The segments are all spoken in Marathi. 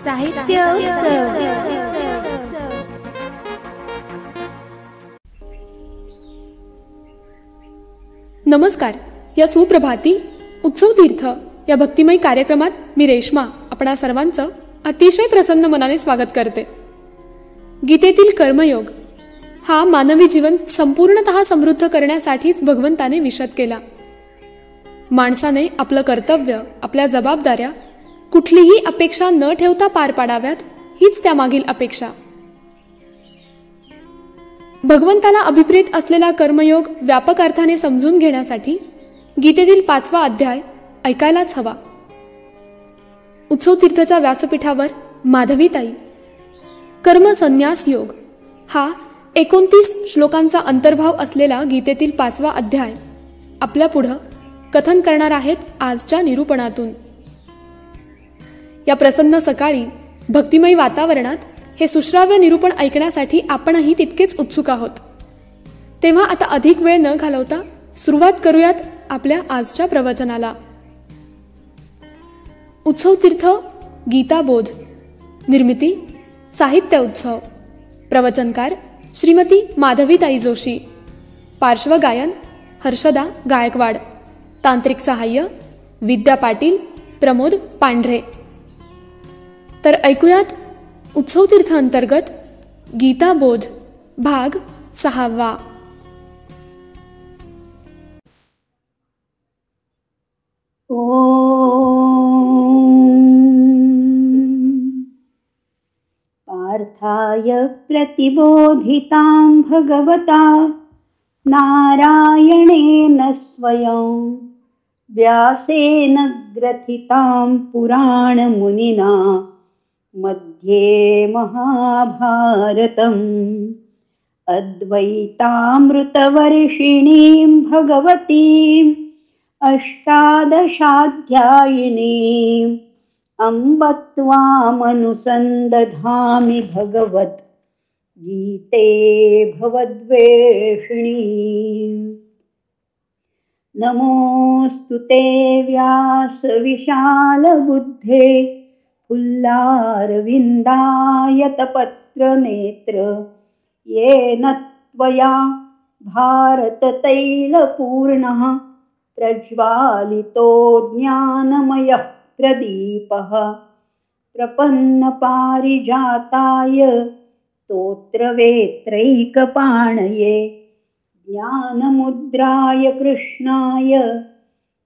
साहित्य उत्सव. नमस्कार. या सुप्रभाती उत्सव तीर्थ या भक्तिमय कार्यक्रमात मी रेश्मा आपणा सर्वांचं अतिशय प्रसन्न मनाने स्वागत करते. गीतेतील कर्मयोग हा मानवी जीवन संपूर्णतः समृद्ध करण्यासाठीच भगवंताने विशद केला. माणसाने आपलं कर्तव्य, आपल्या जबाबदाऱ्या कुठलीही अपेक्षा न ठेवता पार पाडाव्यात, हीच त्यामागील अपेक्षा. भगवंताला अभिप्रेत असलेला कर्मयोग व्यापक अर्थाने समजून घेण्यासाठी गीतेतील 5वा अध्याय ऐकायलाच हवा. उत्सव तीर्थच्या व्यासपीठावर माधवीताई कर्म संन्यास योग हा 29 श्लोकांचा अंतर्भाव असलेला गीतेतील 5वा अध्याय आपल्या पुढं कथन करणार आहेत आजच्या निरूपणातून. या प्रसन्न सकाळी भक्तिमय वातावरणात हे सुश्राव्य निरूपण ऐकण्यासाठी आपणही तितकेच उत्सुक आहोत. तेव्हा आता अधिक वेळ न घालवता सुरुवात करूयात आपल्या आजच्या प्रवचनाला. उत्सव तीर्थ गीताबोध. निर्मिती साहित्य उत्सव. प्रवचनकार श्रीमती माधवीताई जोशी. पार्श्वगायन हर्षदा गायकवाड. तांत्रिक सहाय्य विद्या पाटील, प्रमोद पांढरे. तर ऐकूयात उत्सव तीर्थ अंतर्गत गीताबोध भाग 6वा. पार्थाय प्रतिबोधितां भगवता नारायणेन स्वयं व्यासेन ग्रथितां पुराणमुनिना मध्ये महाभारतम् अद्वैतामृतवर्षिणीं भगवतीम् अष्टादशाध्यायिनीम् अम्ब त्वामनुसन्दधामि भगवत् गीते भवद्वेषिणी. नमोऽस्तु ते व्यास विशालबुद्धे फुल्लारविन्दायतपत्रनेत्र येन त्वया भारततैलपूर्णः प्रज्वालितो ज्ञानमयः प्रदीपः प्रपन्नपारिजाताय स्तोत्रवेत्रैकपाणये ज्ञानमुद्राय कृष्णाय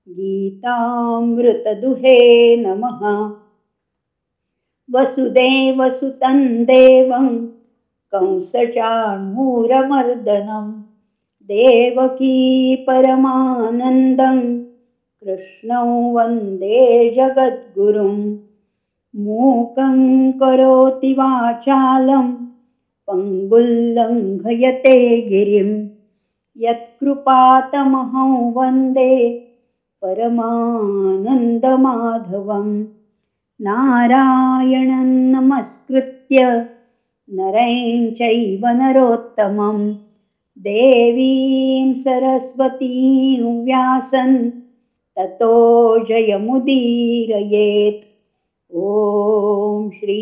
गीतामृतदुहे नमः. वसुदेवसुतं देवं कंसचाणूरमर्दनं देवकी परमानन्दं कृष्णं वन्दे जगद्गुरुं. मूकं करोति वाचालं पङ्गुल्लङ्घयते गिरिं यत्कृपातमहं वन्दे परमानन्दमाधवम्. नारायणं नमस्कृत्य नरं चैव नरोत्तमं देवीं सरस्वतीं व्यासं ततो जयमुदीरयेत्. ओम श्री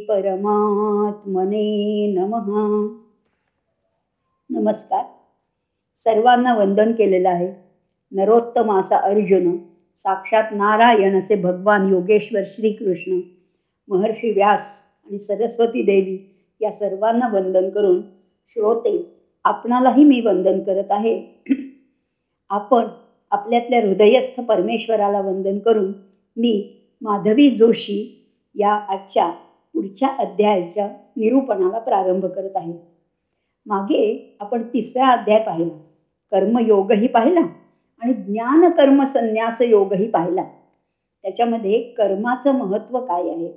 परमात्मने नमः. नमस्कार. सर्वांना वंदन केलेलं आहे. नरोत्तम असा अर्जुन, साक्षात नारायण असे भगवान योगेश्वर श्रीकृष्ण, महर्षी व्यास आणि सरस्वती देवी या सर्वांना वंदन करून श्रोते आपणालाही मी वंदन करत आहे. आपण आपल्यातल्या हृदयस्थ परमेश्वराला वंदन करून मी माधवी जोशी या आजच्या पुढच्या अध्यायाच्या निरूपणाला प्रारंभ करत आहे. मागे आपण 3रा अध्याय पाहिला, कर्मयोगही पाहिला आणि ज्ञान कर्म संन्यास योगही पाहिला. त्याच्यामध्ये कर्माचं महत्त्व काय आहे,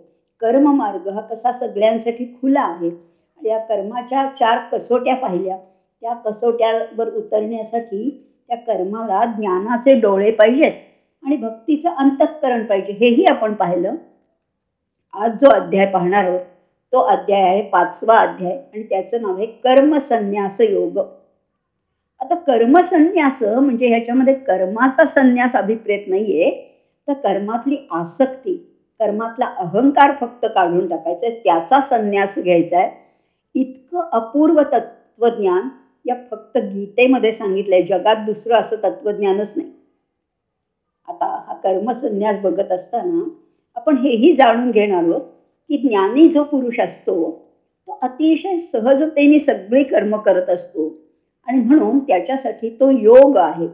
कर्म मार्ग हा कसा सगळ्यांसाठी खुला आहे, या कर्माच्या 4 कसोट्या पाहिल्या. त्या कसोट्यावर उतरण्यासाठी त्या कर्माला ज्ञानाचे डोळे पाहिजेत आणि भक्तीचं अंतःकरण पाहिजे, हेही आपण पाहिलं. आज जो अध्याय पाहणार आहोत तो अध्याय आहे 5वा अध्याय आणि त्याचं नाव आहे कर्म संन्यास योग. आता कर्मसन्यास म्हणजे ह्याच्यामध्ये कर्माचा संन्यास अभिप्रेत नाहीये, तर कर्मातली आसक्ती, कर्मातला अहंकार फक्त काढून टाकायचा आहे, त्याचा संन्यास घ्यायचा आहे. इतकं अपूर्व तत्वज्ञान या फक्त गीतेमध्ये सांगितलंय. जगात दुसरं असं तत्वज्ञानच नाही. आता हा कर्मसन्यास बघत असताना आपण हेही जाणून घेणार आहोत की ज्ञानी जो पुरुष असतो तो अतिशय सहजतेने सगळी कर्म करत असतो आणि म्हणून त्याच्यासाठी तो योग आहे.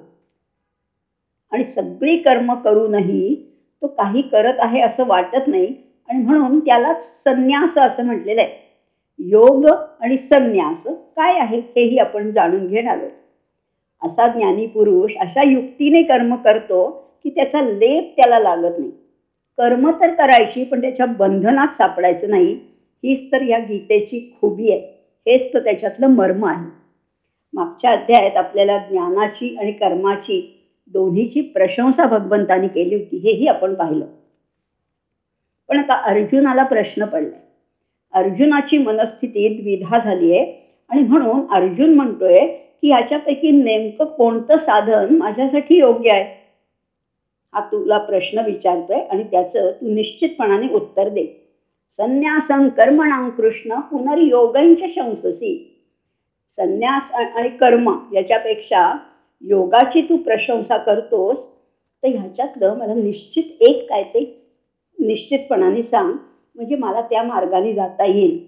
आणि सगळी कर्म करूनही तो काही करत आहे असं वाटत नाही आणि म्हणून त्यालाच संन्यास असं म्हटलेलं आहे. योग आणि संन्यास काय आहे हेही आपण जाणून घेणार आहोत. असा ज्ञानी पुरुष अशा युक्तीने कर्म करतो की त्याचा लेप त्याला लागत नाही. कर्म तर करायची पण त्याच्या बंधनात सापडायचं नाही. हीच तर या गीतेची खूबी आहे. हेच तर त्याच्यातलं मर्म आहे. मागच्या अध्यायात आपल्याला ज्ञानाची आणि कर्माची दोन्हीची प्रशंसा भगवंतांनी केली होती, हेही आपण पाहिलं. पण आता अर्जुनाला प्रश्न पडलाय. अर्जुनाची मनस्थिती द्विधा झाली आहे आणि म्हणून अर्जुन म्हणतोय की याच्यापैकी नेमकं कोणतं साधन माझ्यासाठी योग्य आहे. हा तुला प्रश्न विचारतोय आणि त्याचं तू निश्चितपणाने उत्तर दे. संन्यासं कर्मणां कृष्ण पुनर्योगंच शंससी. संन्यास आणि कर्म याच्यापेक्षा योगाची तू प्रशंसा करतोस तर ह्याच्यातलं मला निश्चित एक काय ते निश्चितपणाने सांग, म्हणजे मला त्या मार्गाने जाता येईल.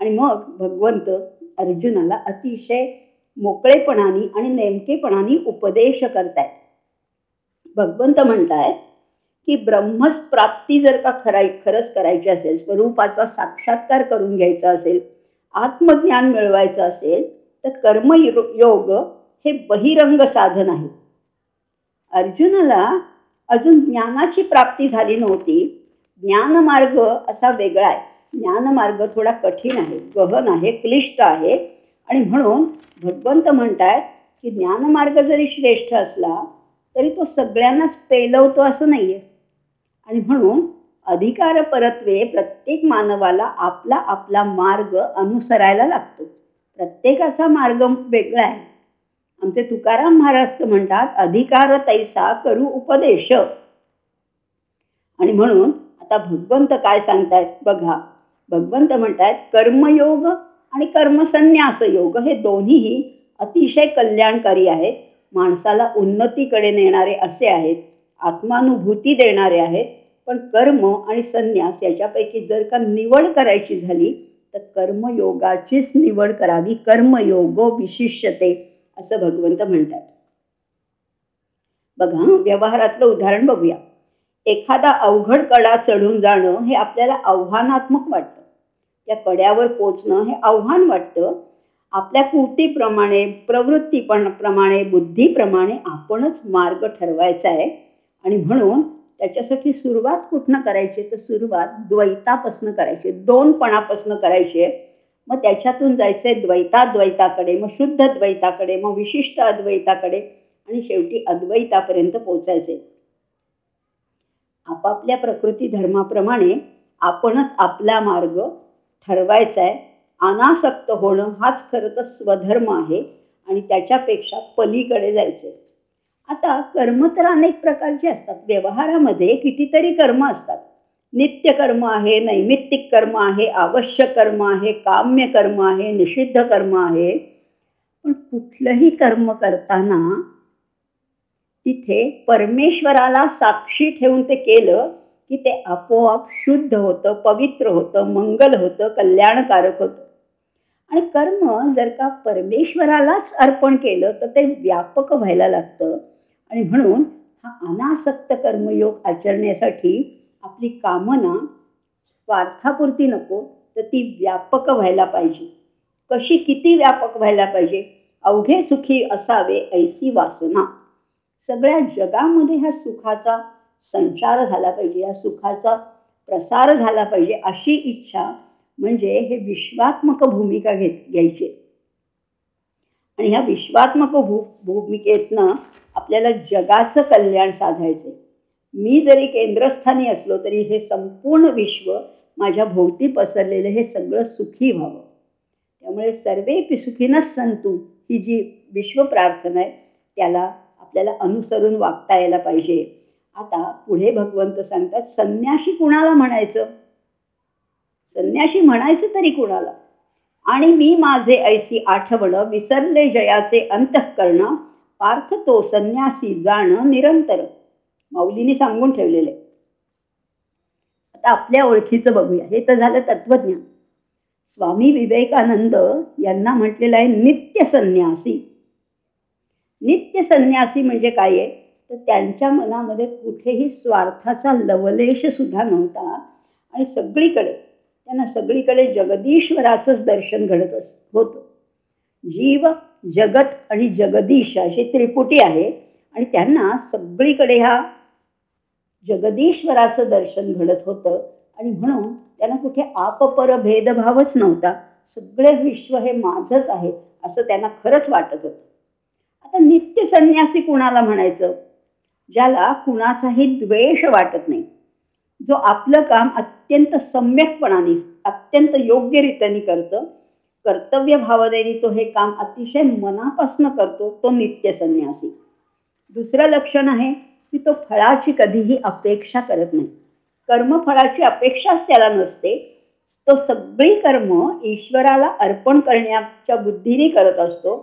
आणि मग भगवंत अर्जुनाला अतिशय मोकळेपणाने आणि नेमकेपणाने उपदेश करतायत. भगवंत म्हणतायत की ब्रह्मप्राप्ती जर का खरंच करायची असेल, स्वरूपाचा साक्षात्कार करून घ्यायचा असेल, आत्मज्ञान मिळवायचं असेल तर कर्मयोग हे बहिरंग साधन आहे. अर्जुनाला अजून ज्ञानाची प्राप्ती झाली नव्हती. ज्ञानमार्ग असा वेगळा आहे. ज्ञानमार्ग थोडा कठीण आहे, गहन आहे, क्लिष्ट आहे आणि म्हणून भगवंत म्हणतायत की ज्ञानमार्ग जरी श्रेष्ठ असला तरी तो सगळ्यांनाच पेलवतो असं नाहीये. आणि म्हणून अधिकार परत्वे प्रत्येक मानवाला आपला आपला मार्ग अनुसरायला लागतो. प्रत्येकाचा मार्ग वेगळा आहे. आमचे तुकाराम महाराज म्हणतात अधिकार तैसा करू उपदेश. आणि म्हणून आता भगवंत काय सांगतायत बघा. भगवंत म्हणतायत कर्मयोग आणि कर्मसन्यास योग हे दोन्हीही अतिशय कल्याणकारी आहेत. माणसाला उन्नतीकडे नेणारे असे आहेत, आत्मानुभूती देणारे आहेत. पण कर्म आणि संन्यास याच्यापैकी जर का निवड करायची झाली तर कर्मयोगाचीच निवड करावी. कर्मयोगो विशिष्यते असं भगवंत म्हणतात. बघा, व्यवहारातलं उदाहरण बघूया. एखादा अवघड कडा चढून जाणं हे आपल्याला आव्हानात्मक वाटतं. त्या कड्यावर पोचणं हे आव्हान वाटतं. आपल्या कृतीप्रमाणे, प्रवृत्तीप्रमाणे, बुद्धीप्रमाणे आपणच मार्ग ठरवायचा आहे. आणि म्हणून त्याच्यासाठी सुरुवात कुठनं करायची तर सुरुवात द्वैतापासून करायची, दोनपणापासून करायची. मग त्याच्यातून जायचंय द्वैताद्वैताकडे, मग शुद्ध द्वैताकडे, मग विशिष्ट अद्वैताकडे आणि शेवटी अद्वैतापर्यंत पोचायचे. आपापल्या प्रकृती धर्माप्रमाणे आपणच आपला मार्ग ठरवायचा आहे. अनासक्त होणं हाच खरं तर स्वधर्म आहे आणि त्याच्यापेक्षा पलीकडे जायचंय. आता कर्म तर अनेक प्रकारचे असतात. व्यवहारामध्ये कितीतरी कर्म असतात. नित्य कर्म आहे, नैमित्तिक कर्म आहे, आवश्यक कर्म आहे, काम्य कर्म आहे, निषिद्ध कर्म आहे. पण कुठलंही कर्म करताना तिथे परमेश्वराला साक्षी ठेवून ते केलं की ते आपोआप शुद्ध होतं, पवित्र होतं, मंगल होतं, कल्याणकारक होतं. आणि कर्म जर का परमेश्वरालाच अर्पण केलं तर ते व्यापक व्हायला लागतं. आणि म्हणून हा अनासक्त कर्मयोग आचरण्यासाठी आपली कामना स्वार्थापुरती नको तर ती व्यापक व्हायला पाहिजे. कशी, किती व्यापक व्हायला पाहिजे? अवघे सुखी असावे ऐसी वासना. सगळ्या जगामध्ये ह्या सुखाचा संचार झाला पाहिजे, या सुखाचा प्रसार झाला पाहिजे अशी इच्छा, म्हणजे हे विश्वात्मक भूमिका घ्यायची. आणि ह्या विश्वात्मक भूमिकेतनं आपल्याला जगाचं कल्याण साधायचं. मी जरी केंद्रस्थानी असलो तरी हे संपूर्ण विश्व माझ्या भोवती पसरलेलं हे सगळं सुखी व्हावं. त्यामुळे सर्वे सुखीनः सन्तु ही जी विश्व प्रार्थना आहे त्याला आपल्याला अनुसरून वागता यायला पाहिजे. आता पुढे भगवंत सांगतात, संन्याशी कुणाला म्हणायचं? संन्याशी म्हणायचं तरी कुणाला? आणि मी माझे ऐसी आठवण विसरले जयाचे अंतःकरण, पार्थ तो संन्यासी जाण निरंतर. माऊलीने सांगून ठेवलेले. आता आपल्या ओळखीचं बघूया. हे तर झालं तत्वज्ञान. स्वामी विवेकानंद यांना म्हटलेलं आहे नित्य संन्यासी. नित्य संन्यासी म्हणजे काय आहे? तर त्यांच्या मनामध्ये कुठेही स्वार्थाचा लवलेश सुद्धा नव्हता आणि त्यांना सगळीकडे जगदीश्वराचंच दर्शन घडत होतं. जीव, जगत आणि जगदीश अशी त्रिपुटी आहे आणि त्यांना सगळीकडे ह्या जगदीश्वराचं दर्शन घडत होतं आणि म्हणून त्यांना कुठे आपपर भेदभावच नव्हता. सगळे विश्व हे माझंच आहे असं त्यांना खरंच वाटत होतं. आता नित्य संन्यासी कुणाला म्हणायचं? ज्याला कुणाचाही द्वेष वाटत नाही, जो आपलं काम अत्यंत सम्यकपणाने, अत्यंत योग्यरीत्याने करतं, कर्तव्य भावनेने तो हे काम अतिशय मनापासून करतो, तो नित्य संन्यासी. दुसरं लक्षण आहे की तो फळाची कधीही अपेक्षा करत नाही. कर्मफळाची अपेक्षाच त्याला नसते. तो सगळी कर्म ईश्वराला अर्पण करण्याच्या बुद्धीने करत असतो.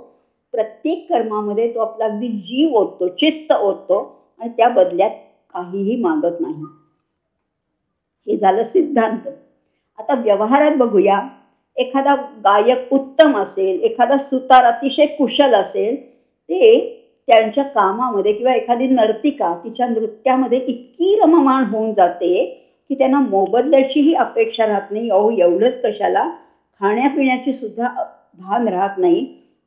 प्रत्येक कर्मामध्ये तो आपला अगदी जीव ओततो, चित्त ओततो आणि त्या बदल्यात काहीही मागत नाही. हे झालं सिद्धांत. आता व्यवहारात बघूया. एखादा गायक उत्तम असेल, एखादा सुतार अतिशय कुशल असेल, ते त्यांच्या कामामध्ये किंवा एखादी नर्तिका तिच्या नृत्यामध्ये इतकी रममाण होऊन जाते की त्यांना मोबदल्याचीही अपेक्षा राहत नाही. अहो एवढंच कशाला, खाण्यापिण्याची सुद्धा भान राहत नाही.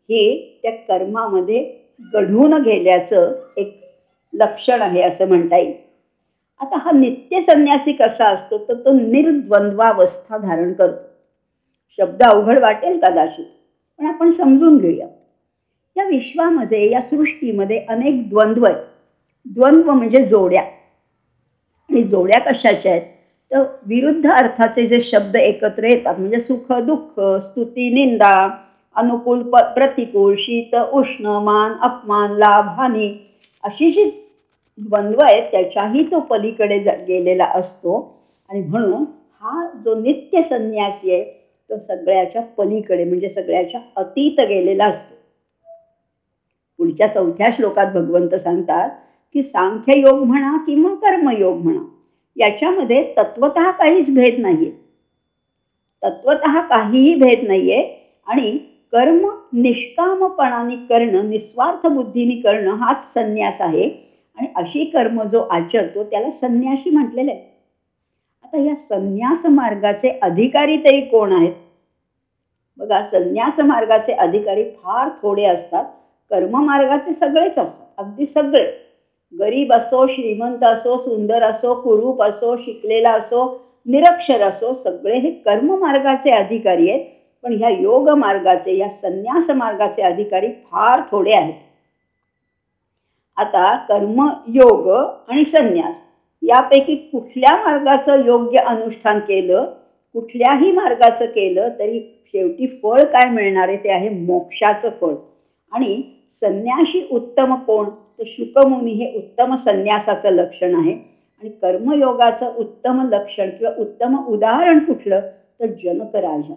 हे त्या कर्मामध्ये गढून गेल्याचं एक लक्षण आहे असं म्हणता येईल. आता हा नित्य संन्यासी कसा असतो? तर तो निर्द्वंद्वावस्था धारण करतो. शब्द अवघड वाटेल कदाचित, पण आपण समजून घेऊया. या विश्वामध्ये, या सृष्टीमध्ये अनेक द्वंद्व आहेत. द्वंद्व म्हणजे जोड्या. आणि जोड्या कशाच्या आहेत? तर विरुद्ध अर्थाचे जे शब्द एकत्र येतात, म्हणजे सुख दुःख, स्तुती निंदा, अनुकूल प्रतिकूल, शीत उष्ण, मान अपमान, लाभ हानी, अशी जी द्वंद्व आहेत त्याच्याही तो पलीकडे गेलेला असतो. आणि म्हणून हा जो नित्य संन्यासी आहे तो सगळ्याच्या पलीकडे, म्हणजे सगळ्याच्या अतीत गेलेला असतो. पुढच्या 4थ्या श्लोकात भगवंत सांगतात की सांख्ययोग म्हणा किंवा कर्मयोग म्हणा, याच्यामध्ये तत्वतः काहीच भेद नाहीये. तत्वतः काहीही भेद नाहीये. आणि कर्म निष्कामपणाने करणं, निस्वार्थ बुद्धीने करणं हाच संन्यास आहे. आणि अशी कर्म जो आचरतो त्याला संन्यासी म्हटलेलं आहे. आता या संन्यास मार्गाचे अधिकारी तरी कोण आहेत? बघा, संन्यास मार्गाचे अधिकारी फार थोडे असतात. कर्ममार्गाचे सगळेच असतात, अगदी सगळे. गरीब असो, श्रीमंत असो, सुंदर असो, कुरूप असो, शिकलेला असो, निरक्षर असो, सगळे हे कर्ममार्गाचे अधिकारी आहेत. पण ह्या योग मार्गाचे, या संन्यास मार्गाचे अधिकारी फार थोडे आहेत. आता कर्मयोग आणि संन्यास यापैकी कुठल्या मार्गाचं योग्य अनुष्ठान केलं, कुठल्याही मार्गाचं केलं तरी शेवटी फळ काय मिळणार आहे? ते आहे मोक्षाचं फळ. आणि संन्याशी उत्तम कोण? तर शुकमुनी हे उत्तम संन्यासाचं लक्षण आहे. आणि कर्मयोगाचं उत्तम लक्षण किंवा उत्तम उदाहरण कुठलं? तर जनक राजा.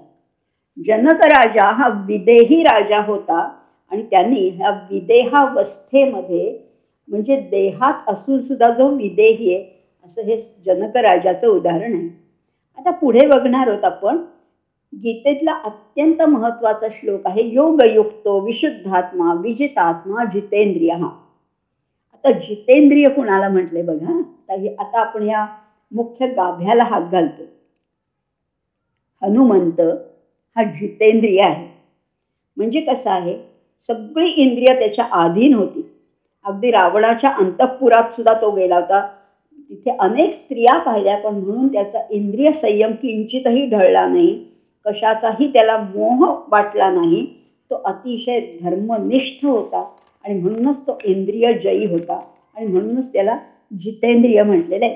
जनक राजा हा विदेही राजा होता आणि त्यांनी ह्या विदेहावस्थेमध्ये, म्हणजे देहात असून सुद्धा जो विदेही आहे, असं हे जनक राजाचं उदाहरण आहे. आता पुढे बघणार आहोत आपण. गीतेतला अत्यंत महत्वाचा श्लोक आहे, योगयुक्तो विशुद्धात्मा विजितात्मा जितेंद्रिय. आता जितेंद्रिय कुणाला म्हटले बघा. आता आपण या मुख्य गाभ्याला हात घालतो. हनुमंत हा जितेंद्रिय आहे. म्हणजे कसं आहे? सगळी इंद्रिय त्याच्या अधीन होती. अगदी रावणाच्या अंतःपुरात सुद्धा तो गेला होता. तिथे अनेक स्त्रिया पाहिल्या, पण म्हणून त्याचा इंद्रिय संयम किंचितही ढळला नाही. कशाचाही त्याला मोह वाटला नाही. तो अतिशय धर्मनिष्ठ होता आणि म्हणूनच तो इंद्रिय जयी होता आणि म्हणूनच त्याला जितेंद्रिय म्हटलेलं आहे.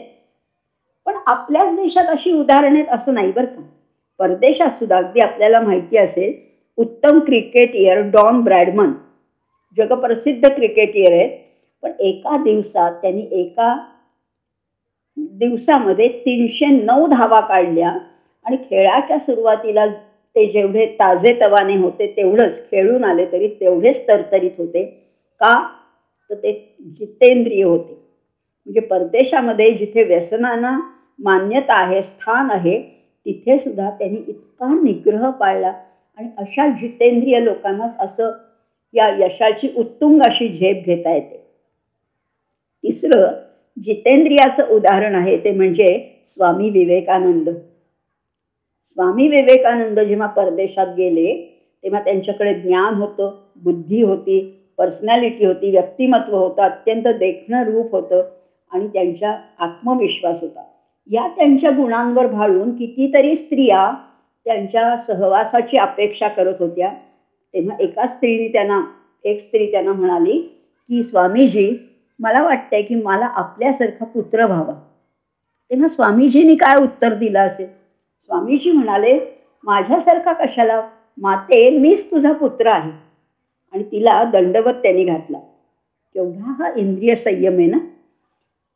पण आपल्याच देशात अशी उदाहरणे आहेत असं नाही बरं का. परदेशात सुद्धा अगदी आपल्याला माहिती असेल, उत्तम क्रिकेटियर डॉन ब्रॅडमन जगप्रसिद्ध क्रिकेटियर आहेत. पण एका दिवसात त्यांनी एका दिवसामध्ये 309 धावा काढल्या आणि खेळाच्या सुरुवातीला ते जेवढे ताजेतवाने होते तेवढंच, खेळून आले तरी तेवढेच तरतरीत होते. का? तर ते जितेंद्रिय होते. म्हणजे परदेशामध्ये जिथे व्यसनांना मान्यता आहे, स्थान आहे, तिथे सुद्धा त्यांनी इतका निग्रह पाळला. आणि अशा जितेंद्रिय लोकांनाच असं या यशाची उत्तुंग अशी झेप घेता येते. तिसरं जितेंद्रियाचं उदाहरण आहे ते म्हणजे स्वामी विवेकानंद. स्वामी विवेकानंद जेव्हा परदेशात गेले तेव्हा त्यांच्याकडे ज्ञान होतं, बुद्धी होती, पर्सनॅलिटी होती, व्यक्तिमत्व होतं, अत्यंत देखणं रूप होतं आणि त्यांच्या आत्मविश्वास होता. या त्यांच्या गुणांवर भाळून कितीतरी स्त्रिया त्यांच्या सहवासाची अपेक्षा करत होत्या. तेव्हा एक स्त्री त्यांना म्हणाली की स्वामीजी, मला वाटतंय की मला आपल्यासारखा पुत्र व्हावा. तेव्हा स्वामीजींनी काय उत्तर दिलं असेल? स्वामीजी म्हणाले, माझ्यासारखा कशाला माते, मीच तुझा पुत्र आहे. आणि तिला दंडवत त्यांनी घातला. केवढा हा इंद्रिय संयम आहे ना.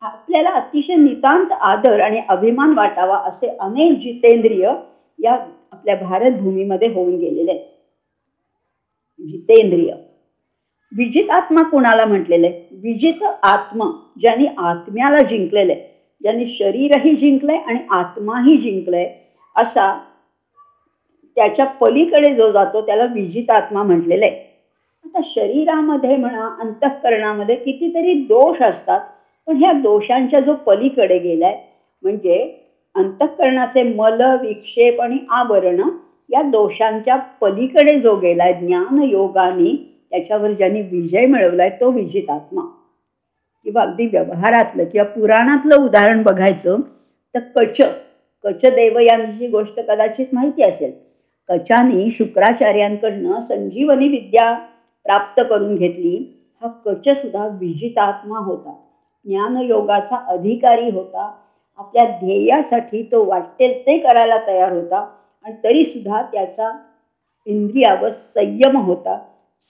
आपल्याला अतिशय नितांत आदर आणि अभिमान वाटावा असे अनेक जितेंद्रिय या आपल्या भारत भूमीमध्ये होऊन गेलेले आहेत. जितेंद्रिय. विजित आत्मा कुणाला म्हटलेलं आहे? विजित आत्मा ज्यांनी आत्म्याला जिंकलेलं आहे, ज्यांनी शरीरही जिंकलंय आणि आत्माही जिंकलंय, असा त्याच्या पलीकडे जो जातो त्याला विजित आत्मा म्हटलेलं आहे. आता शरीरामध्ये म्हणा, अंतःकरणामध्ये कितीतरी दोष असतात, पण ह्या दोषांच्या जो पलीकडे गेलाय, म्हणजे अंतःकरणाचे मल, विक्षेप आणि आवरण या दोषांच्या पलीकडे जो गेलाय ज्ञान योगाने, त्याच्यावर ज्यांनी विजय मिळवलाय तो विजित आत्मा. किंवा अगदी व्यवहारातलं किंवा पुराणातलं उदाहरण बघायचं तर कचदेव यांची गोष्ट कदाचित माहिती असेल. कचानी शुक्राचार्यांकडनं संजीवनी विद्या प्राप्त करून घेतली. हा कच सुद्धा विजित आत्मा होता, ज्ञानयोगाचा अधिकारी होता. आपल्या ध्येयासाठी तो वाटेल ते करायला तयार होता आणि तरी सुद्धा त्याचा इंद्रियावर संयम होता.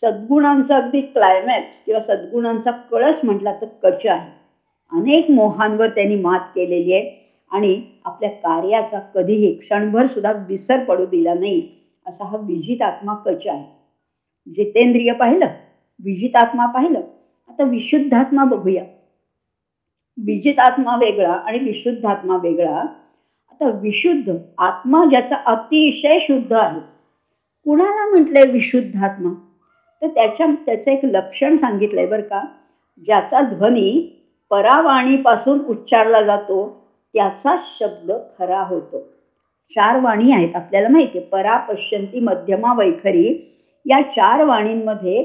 सद्गुणांचा अगदी क्लायमॅक्स किंवा सद्गुणांचा कळस म्हटला तर कच आहे. अनेक मोहांवर त्यांनी मात केलेली आहे आणि आपल्या कार्याचा कधीही क्षणभर सुद्धा विसर पडू दिला नाही, असा हा विजित आत्मा कच आहे. जितेंद्रिय पाहिलं, विजित आत्मा पाहिलं. आता विशुद्धात्मा बघूया. विजित आत्मा वेगळा आणि विशुद्धात्मा वेगळा. आता विशुद्ध आत्मा ज्याचा अतिशय शुद्ध आहे, कुणाला म्हटलंय विशुद्धात्मा? तर त्याचं एक लक्षण सांगितलंय बरं का. ज्याचा ध्वनी परावाणीपासून उच्चारला जातो त्याचा शब्द खरा होतो. 4 वाणी आहेत आपल्याला माहिती आहे, परा, पश्यंती, मध्यमा, वैखरी. या 4 वाणींमध्ये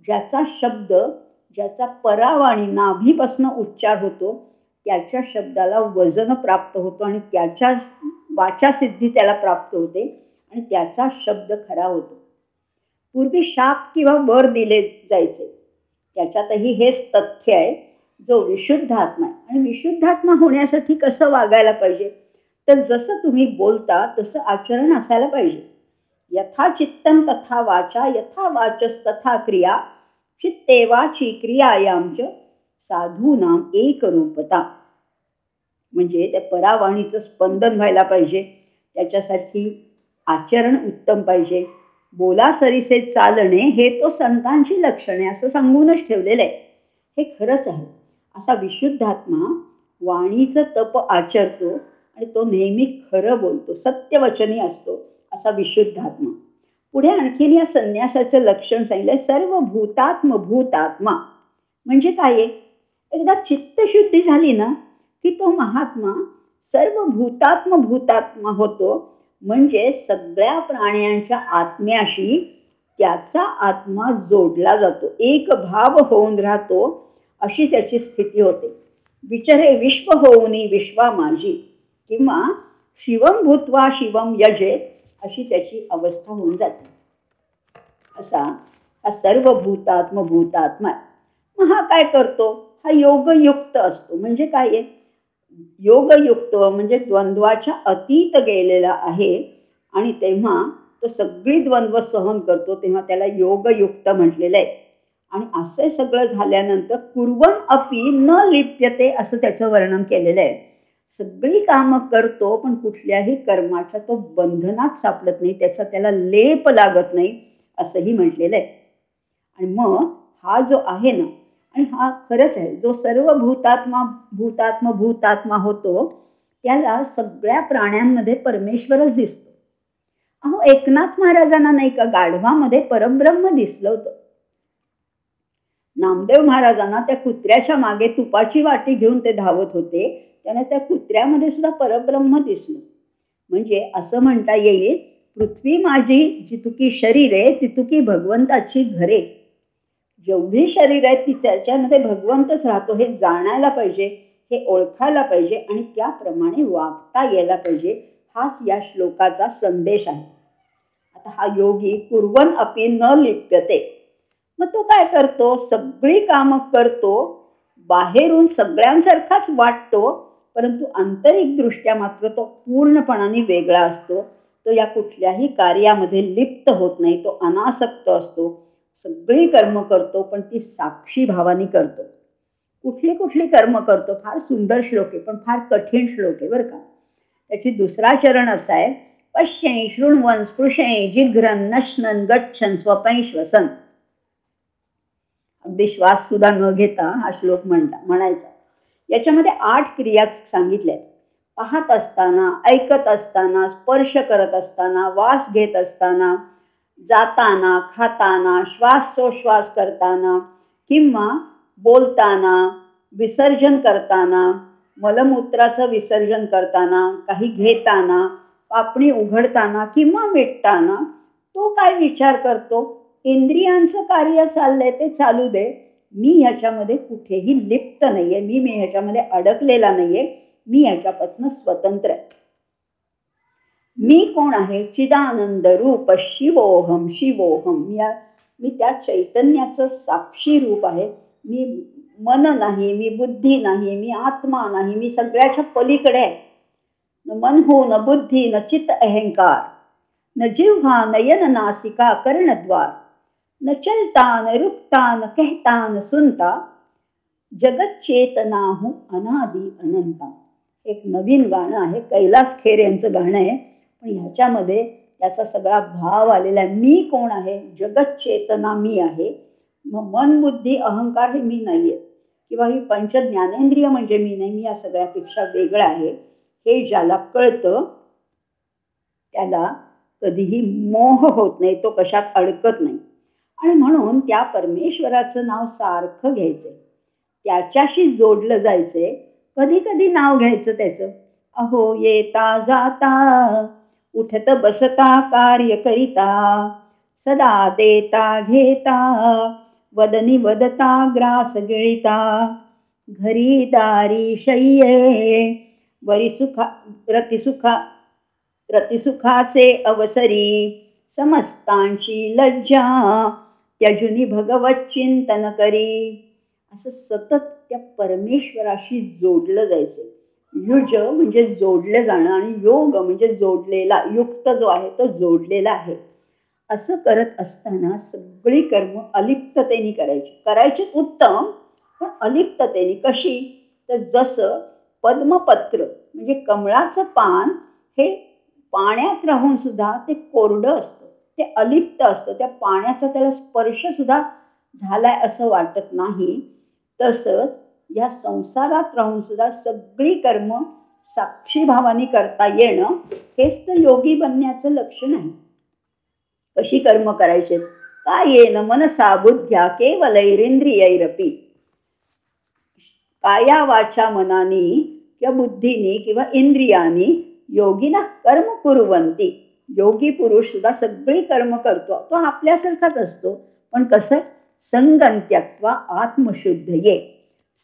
ज्याचा शब्द, ज्याचा परावाणी नाभीपासून उच्चार होतो त्याच्या शब्दाला वजन प्राप्त होतो आणि त्याच्या वाचासिद्धी त्याला प्राप्त होते आणि त्याचा शब्द खरा होतो. पूर्वी शाप किंवा वर दिले जायचे, त्याच्यातही हेच तथ्य आहे. जो विशुद्ध आत्मा आहे, आणि विशुद्ध आत्मा होण्यासाठी कसं वागायला पाहिजे? तर जसं तुम्ही बोलता तसं आचरण असायला पाहिजे. यथा चित्तम तथा वाचा, यथा वाचस तथा क्रिया, चित्तेवाची क्रियायामच साधूनाम एक रूपता. म्हणजे त्या परावाणीचं स्पंदन व्हायला पाहिजे, त्याच्यासाठी आचरण उत्तम पाहिजे. बोला सरीसे चालणे हे तो संतांची लक्षणे असं सांगूनच ठेवलेलं आहे. हे खरंच आहे. असा विशुद्धात्मा वाणीचं तप आचरतो आणि तो नेहमी खरं बोलतो, सत्यवचनी असतो, असा विशुद्धात्मा. पुढे आणखीन या संन्यासाचं लक्षण सांगितलंय, सर्व भूतात्म भूतात्मा. म्हणजे काय? एकदा चित्तशुद्धी झाली ना की तो महात्मा सर्व भूतात्म भूतात्मा होतो. म्हणजे सगळ्या प्राण्यांच्या आत्म्याशी त्याचा आत्मा जोडला जातो, एक भाव होऊन राहतो, अशी त्याची स्थिती होते. विचरे विश्व होऊनी विश्वा माझी, किंवा शिवम भूत्वा शिवम यजेत, अशी त्याची अवस्था होऊन जाते. असा हा सर्व भूतात्म भूतात्मा. मग हा काय करतो? हा योगयुक्त असतो. म्हणजे काय आहे? योगयुक्त म्हणजे द्वंद्वाच्या अतीत गेलेला आहे आणि तेव्हा तो सगळी द्वंद्व सहन करतो, तेव्हा त्याला योगयुक्त म्हटलेलं आहे. आणि असं सगळं झाल्यानंतर कुर्वन् अपि न लिप्यते असं त्याचं वर्णन केलेलं आहे. सगळी कामं करतो, पण कुठल्याही कर्माच्या तो बंधनात सापडत नाही, त्याला लेप लागत नाही, असंही म्हटलेलं आहे. आणि मग हा जो आहे ना, आणि हा खरंच आहे, जो सर्व भूतात्मा होतो, त्याला सगळ्या प्राण्यांमध्ये परमेश्वरच दिसतो. अहो, एकनाथ महाराजांना नाही का गाढवामध्ये परब्रह्म दिसलं होतं. नामदेव महाराजांना त्या कुत्र्याच्या मागे तुपाची वाटी घेऊन ते धावत होते, त्यांना त्या कुत्र्यामध्ये सुद्धा परब्रह्म दिसलं. म्हणजे असं म्हणता येईल, पृथ्वी माझी जितुकी शरीर आहे तितुकी भगवंताची घरे. जेवढी शरीर आहेत ती त्याच्यामध्ये भगवंतच राहतो हे जाणायला पाहिजे, हे ओळखायला पाहिजे आणि त्याप्रमाणे वागता यायला पाहिजे. हाच या श्लोकाचा संदेश आहे. आता हा योगी कुर्वन अपि न लिप्यते. मग तो काय करतो? सगळी कामं करतो, बाहेरून सगळ्यांसारखाच वाटतो, परंतु आंतरिक दृष्ट्या मात्र तो पूर्णपणाने वेगळा असतो. तो या कुठल्याही कार्यामध्ये लिप्त होत नाही, तो अनासक्त असतो. सगळी कर्म करतो, पण ती साक्षी भावाने करतो. कुठली कर्म करतो? फार सुंदर श्लोक आहे, पण फार कठीण श्लोक आहे बरं का. त्याची दुसरा चरण असा आहे, पश्येन शृण्वन् स्पृशेन जिघ्रन् नश्नन् गच्छन् स्वपैं श्वसन्. अगदी श्वास सुद्धा न घेता हा श्लोक म्हणायचा. याच्यामध्ये 8 क्रिया सांगितल्या. पाहत असताना, ऐकत असताना, स्पर्श करत असताना, वास घेत असताना, जाताना, खाताना, श्वासोश्वास करताना किंवा बोलताना, विसर्जन करताना, मलमूत्राचं विसर्जन करताना, काही घेताना, पापणी उघडताना किंवा मिटताना तो काय विचार करतो? इंद्रियांचं कार्य चाललंय ते चालू दे, मी ह्याच्यामध्ये कुठेही लिप्त नाहीये, मी ह्याच्यामध्ये अडकलेला नाहीये, मी ह्याच्यापासून स्वतंत्र आहे. मी कोण आहे? चिदानंद रूप शिवोहम शिवोहम. मी त्या चैतन्याचं साक्षी रूप आहे. मी मन नाही, मी बुद्धी नाही, मी आत्मा नाही, मी सगळ्याच्या पलीकडे आहे. न मन हो, न बुद्धी, न चित्त अहंकार, न जिव्हा, नयन नासिका कर्णद्वार, न चलता, न रुकता, न कहता, न सुनता, जगत चेतना हूँ अनादि अनंता. एक नवीन गाणं आहे, कैलास खेर यांचं गाणं आहे, पण ह्याच्यामध्ये याचा सगळा भाव आलेला आहे. मी कोण आहे? जगत चेतना मी आहे. मग मन बुद्धी अहंकार हे मी नाहीये, किंवा ही पंच ज्ञानेंद्रिय म्हणजे मी नाही, मी या सगळ्यापेक्षा वेगळं आहे. हे ज्याला कळतं त्याला कधीही मोह होत नाही, तो कशात अडकत नाही. आणि म्हणून त्या परमेश्वराचं नाव सारखं घ्यायचंय, त्याच्याशी जोडलं जायचंय. कधी कधी नाव घ्यायचं त्याचं. अहो येता जाता, उठत बसता कार्य करिता, सदा देता घेता, वदनी वदता ग्रास गिळिता, घरी दारी शय्ये, वरी रतिसुखाचे अवसरी, समस्तांची लज्जा, त्यजुनी भगवत चिंतन करी. असं सतत त्या परमेश्वराशी जोडलं जायचं. युज म्हणजे जोडलं जाणं, आणि योग म्हणजे जोडलेला, युक्त जो आहे तो जोडलेला आहे. असं करत असताना सगळी कर्म अलिप्ततेने करायची उत्तम, पण अलिप्ततेने. कशी? तर जसं पद्मपत्र म्हणजे कमळाचं पान हे पाण्यात राहून सुद्धा ते कोरडं असतं, ते अलिप्त असतं, त्या पाण्याचा त्याला स्पर्श सुद्धा झालाय असं वाटत नाही. तसंच या संसारात राहून सुद्धा सगळी कर्म साक्षी भावाने करता येणं हेच तर योगी बनण्याचं लक्षण आहे. कशी कर्म करायचे? काय येन मनसा बुद्ध्या केवलैरिंद्रियैरपि. काया वाचा मनानी किंवा बुद्धीनी किंवा इंद्रियानी योगिना कर्म कुर्वन्ति. योगी पुरुष सुद्धा सगळी कर्म करतो, तो आपल्यासारखाच असतो, पण कसं? संगं त्यक्त्वा आत्मशुद्धये.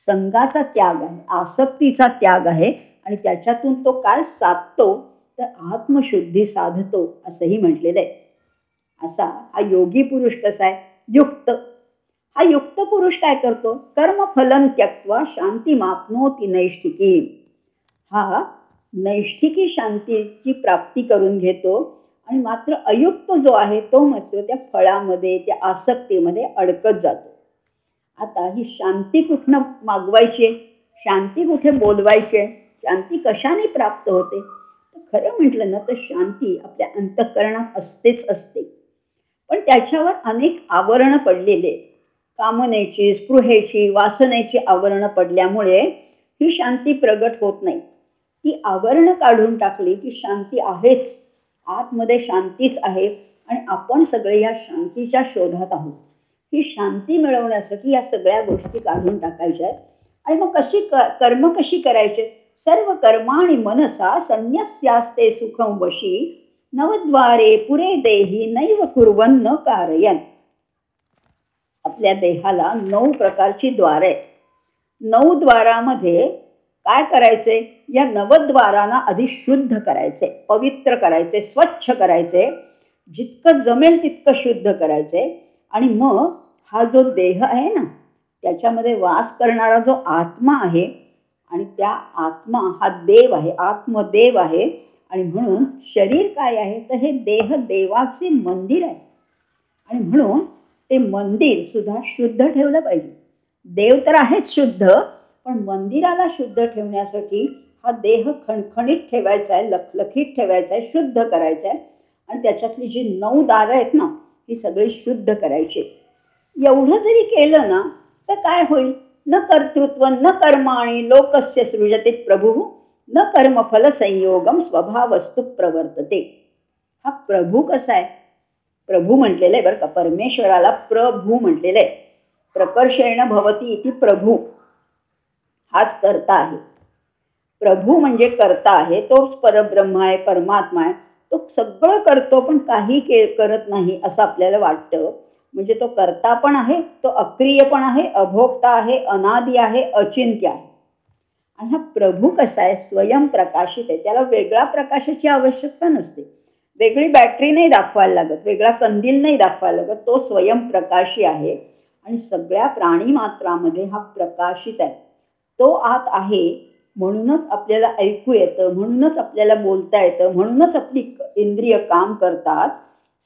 संगाचा त्याग आहे, आसक्तीचा त्याग आहे, आणि त्याच्यातून तो काय साधतो? तर आत्मशुद्धी साधतो असंही म्हटलेलं आहे. असा हा योगी पुरुष कसा आहे? युक्त. हा युक्त पुरुष काय करतो? कर्मफलं त्यक्त्वा शांतिमाप्नोति नैष्ठिकी. हा नैष्ठिकी शांतीची प्राप्ती करून घेतो, आणि मात्र अयुक्त जो आहे तो मात्र त्या फळामध्ये, त्या आसक्तीमध्ये अडकत जातो. आता ही शांती कुठनं मागवायची? शांती कुठे बोलवायची? शांती कशाने प्राप्त होते? तर खरं म्हटलं ना तर शांती आपल्या अंतःकरणात असतेच असते, पण त्याच्यावर अनेक आवरणं पडलेले आहेत. कामनेची, स्पृहेची, वासनेची आवरणं पडल्यामुळे ही शांती प्रगट होत नाही. ती आवरणं काढून टाकली की शांती आहेच, आतमध्ये शांतीच आहे आणि आपण सगळे या शांतीच्या शोधात आहोत. ही शांती मिळवण्यासाठी या सगळ्या गोष्टी काढून टाकायच्या आहेत. आणि मग कर्म कशी करायचे? सर्व कर्माणि मनसा संन्यस्यास्ते सुखं वशी नवद्वारे पुरे देही नैव कुर्वन् न कारयन्. आपल्या देहाला 9 प्रकारची द्वारे आहेत. 9 द्वारामध्ये काय करायचे? या नवद्वारांना आधी शुद्ध करायचे, पवित्र करायचे, स्वच्छ करायचे, जितकं जमेल तितकं शुद्ध करायचे. आणि मग हा जो देह आहे ना, त्याच्यामध्ये वास करणारा जो आत्मा आहे, आणि त्या आत्मा हा देव आहे, आत्मदेव आहे. आणि म्हणून शरीर काय आहे? तर हे देह देवाचे मंदिर आहे. आणि म्हणून ते मंदिर सुद्धा शुद्ध ठेवलं पाहिजे. देव तर आहेच शुद्ध, पण मंदिराला शुद्ध ठेवण्यासाठी हा देह खणखणीत ठेवायचा आहे, लखलखीत ठेवायचा आहे, शुद्ध करायचा आहे. आणि त्याच्यातली जी 9 दारं आहेत ना, ही सगळी शुद्ध करायची. एवढं जरी केलं ना तर काय होईल? न कर्तृत्व न कर्माणि लोकस्य सृजते प्रभुः न कर्मफल संयोगम स्वभावस्तु प्रवर्तते. हा प्रभू कसा आहे? प्रभू म्हटलेलं आहे बरं का, परमेश्वराला प्रभू म्हटलेलं आहे. प्रकर्षेण भवती इति प्रभू, हाच कर्ता आहे. प्रभू म्हणजे कर्ता आहे, तोच परब्रह्म आहे, परमात्मा आहे. तो सगळं करतो पण काही करत नाही असं आपल्याला वाटतं. म्हणजे तो कर्ता पण आहे, तो अक्रिय पण आहे, अभोक्ता आहे, अनादी आहे, अचिंत्य आहे. आणि हा प्रभू कसा आहे? स्वयंप्रकाशित आहे. त्याला वेगळ्या प्रकाशाची आवश्यकता नसते, वेगळी बॅटरी नाही दाखवायला लागत, वेगळा कंदील नाही दाखवायला लागत. तो स्वयंप्रकाशी आहे आणि सगळ्या प्राणी मात्रामध्ये हा प्रकाशित आहे. तो आत आहे, म्हणूनच आपल्याला ऐकू येतं, म्हणूनच आपल्याला बोलता येतं, म्हणूनच आपली इंद्रिय काम करतात.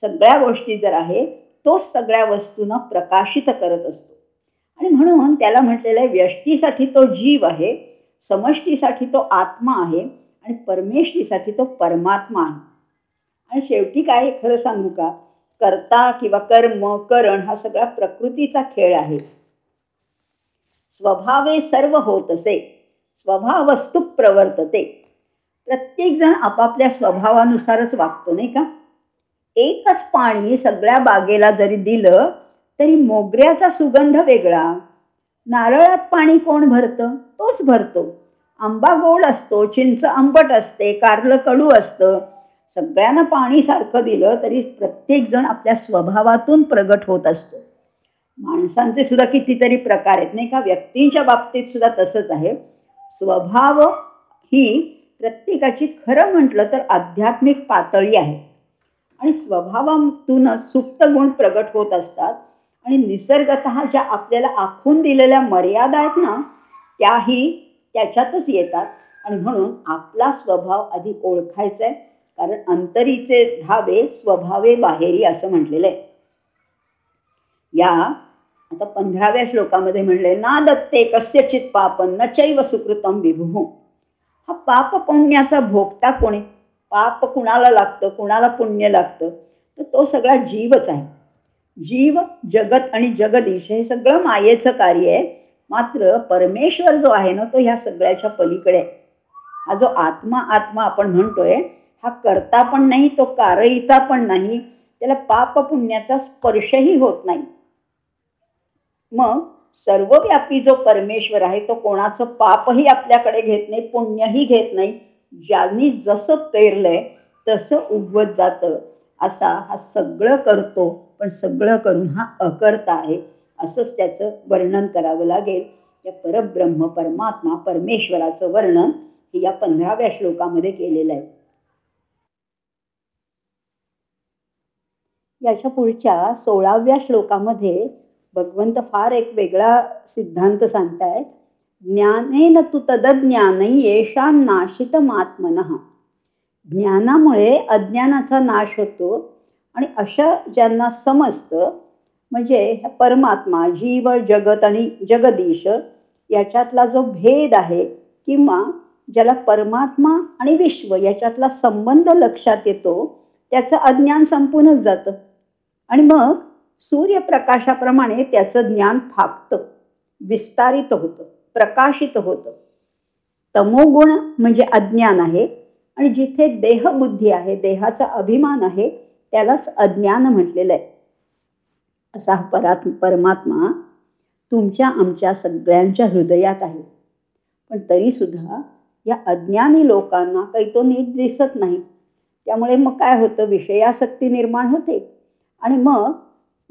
सगळ्या गोष्टी जर आहे, तोच सगळ्या वस्तूंना प्रकाशित करत असतो. आणि म्हणून त्याला म्हटलेलं आहे, व्यष्टीसाठी तो जीव आहे, समष्टीसाठी तो आत्मा आहे आणि परमेष्टीसाठी तो परमात्मा आहे. आणि शेवटी काय खरं सांगू का? कर्ता किंवा कर्म करण हा सगळा प्रकृतीचा खेळ आहे. स्वभावे सर्व होत असे, स्वभावस्तु प्रवर्तते. प्रत्येक जण आपापल्या स्वभावानुसारच वागतो, नाही का? एकच पाणी सगळ्या बागेला जरी दिलं तरी मोगऱ्याचा सुगंध वेगळा. नारळात पाणी कोण भरतं? तोच भरतो. आंबा गोड असतो, चिंच आंबट असते, कारलं कडू असतं. सगळ्यांना पाणी सारखं दिलं तरी प्रत्येक जण आपल्या स्वभावातून प्रगट होत असतो. माणसांचे सुद्धा कितीतरी प्रकार आहेत, नाही का? व्यक्तींच्या बाबतीत सुद्धा तसंच आहे. स्वभाव ही प्रत्येकाची खरं म्हटलं तर आध्यात्मिक पातळी आहे. आणि स्वभावातूनच सुप्त गुण प्रगट होत असतात. आणि निसर्गतः ज्या आपल्याला आखून दिलेल्या मर्यादा आहेत ना, त्याही त्याच्यातच येतात. आणि म्हणून आपला स्वभाव आधी ओळखायचा आहे, कारण अंतरीचे धावे स्वभावे बाहेरी असं म्हटलेलं आहे. या आता 15व्या श्लोकामध्ये म्हणले, ना दत्ते कस्यचित पापं न चैव सुकृतं विभुः. हा पाप पुण्याचा भोगता कोणी? पाप कुणाला लागतं, कुणाला पुण्य लागतं? तर तो सगळा जीवच आहे. जीव, जगत आणि जगदीश हे सगळं मायेचं कार्य आहे. मात्र परमेश्वर जो आहे ना, तो ह्या सगळ्याच्या पलीकडे आहे. हा जो आत्मा आत्मा आपण म्हणतोय, हा करता पण नाही, तो कारयिता पण नाही, त्याला पाप पुण्याचा स्पर्शही होत नाही. मग सर्वव्यापी जो परमेश्वर आहे, तो कोणाचं पापही आपल्याकडे घेत नाही, पुण्यही घेत नाही. ज्यांनी जसं पेरलंय तसं उगवत जातं. असा हा सगळं करतो, पण सगळं करून हा अकर्ता आहे, असंच त्याचं वर्णन करावं लागेल. या परब्रह्म परमात्मा परमेश्वराचं वर्णन हे या 15व्या श्लोकामध्ये केलेलं आहे. याच्या पुढच्या 16व्या श्लोकामध्ये भगवंत फार एक वेगळा सिद्धांत सांगतायत. ज्ञानेन तु तदज्ञानै येषां नाशितमात्मनः. ज्ञानामुळे अज्ञानाचा नाश होतो. आणि अशा ज्यांना समजतं, म्हणजे परमात्मा, जीव, जगत आणि जगदीश याच्यातला जो भेद आहे, किंवा ज्याला परमात्मा आणि विश्व याच्यातला संबंध लक्षात येतो त्याचं अज्ञान संपूनच जातं. आणि मग सूर्यप्रकाशाप्रमाणे त्याचं ज्ञान फाकतं, विस्तारित होतं, प्रकाशित होतं. तमोगुण म्हणजे अज्ञान आहे आणि जिथे देहबुद्धी आहे, देहाचा अभिमान आहे, त्यालाच अज्ञान म्हटलेलं आहे. असा परमात्मा तुमच्या आमच्या सगळ्यांच्या हृदयात आहे. पण तरी सुद्धा या अज्ञानी लोकांना काही तो नीट दिसत नाही. त्यामुळे मग काय होतं, विषयासक्ती निर्माण होते आणि मग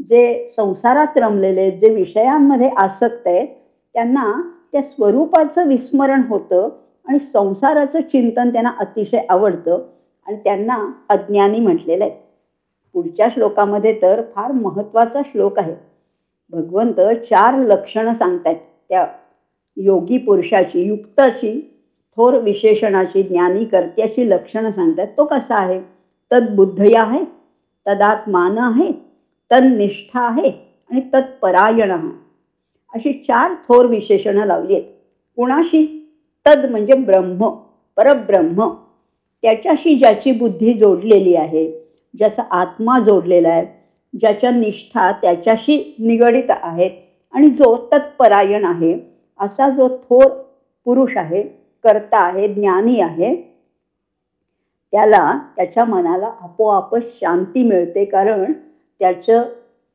जे संसारात रमलेले, जे विषयांमध्ये आसक्त आहेत, त्यांना त्या स्वरूपाचं विस्मरण होतं आणि संसाराचं चिंतन त्यांना अतिशय आवडतं आणि त्यांना अज्ञानी म्हटलेलं आहे. पुढच्या श्लोकामध्ये तर फार महत्त्वाचा श्लोक आहे. भगवंत 4 लक्षणं सांगतायत त्या योगी पुरुषाची, युक्ताची, थोर विशेषणाची, ज्ञानी कर्त्याची लक्षणं सांगतात. तो कसा आहे? तद्बुद्धया आहे, तदात्मान आहे, तन्निष्ठा आहे आणि तत्परायण आहे. अशी 4 थोर विशेषणं लावली आहेत. कुणाशी? तद म्हणजे ब्रह्म, परब्रह्म, त्याच्याशी ज्याची बुद्धी जोडलेली आहे, ज्याचा आत्मा जोडलेला आहे, ज्याच्या निष्ठा त्याच्याशी निगडित आहेत आणि जो तत्परायण आहे, असा जो थोर पुरुष आहे, कर्ता आहे, ज्ञानी आहे, त्याला त्याच्या मनाला आपोआपच शांती मिळते. कारण त्याचं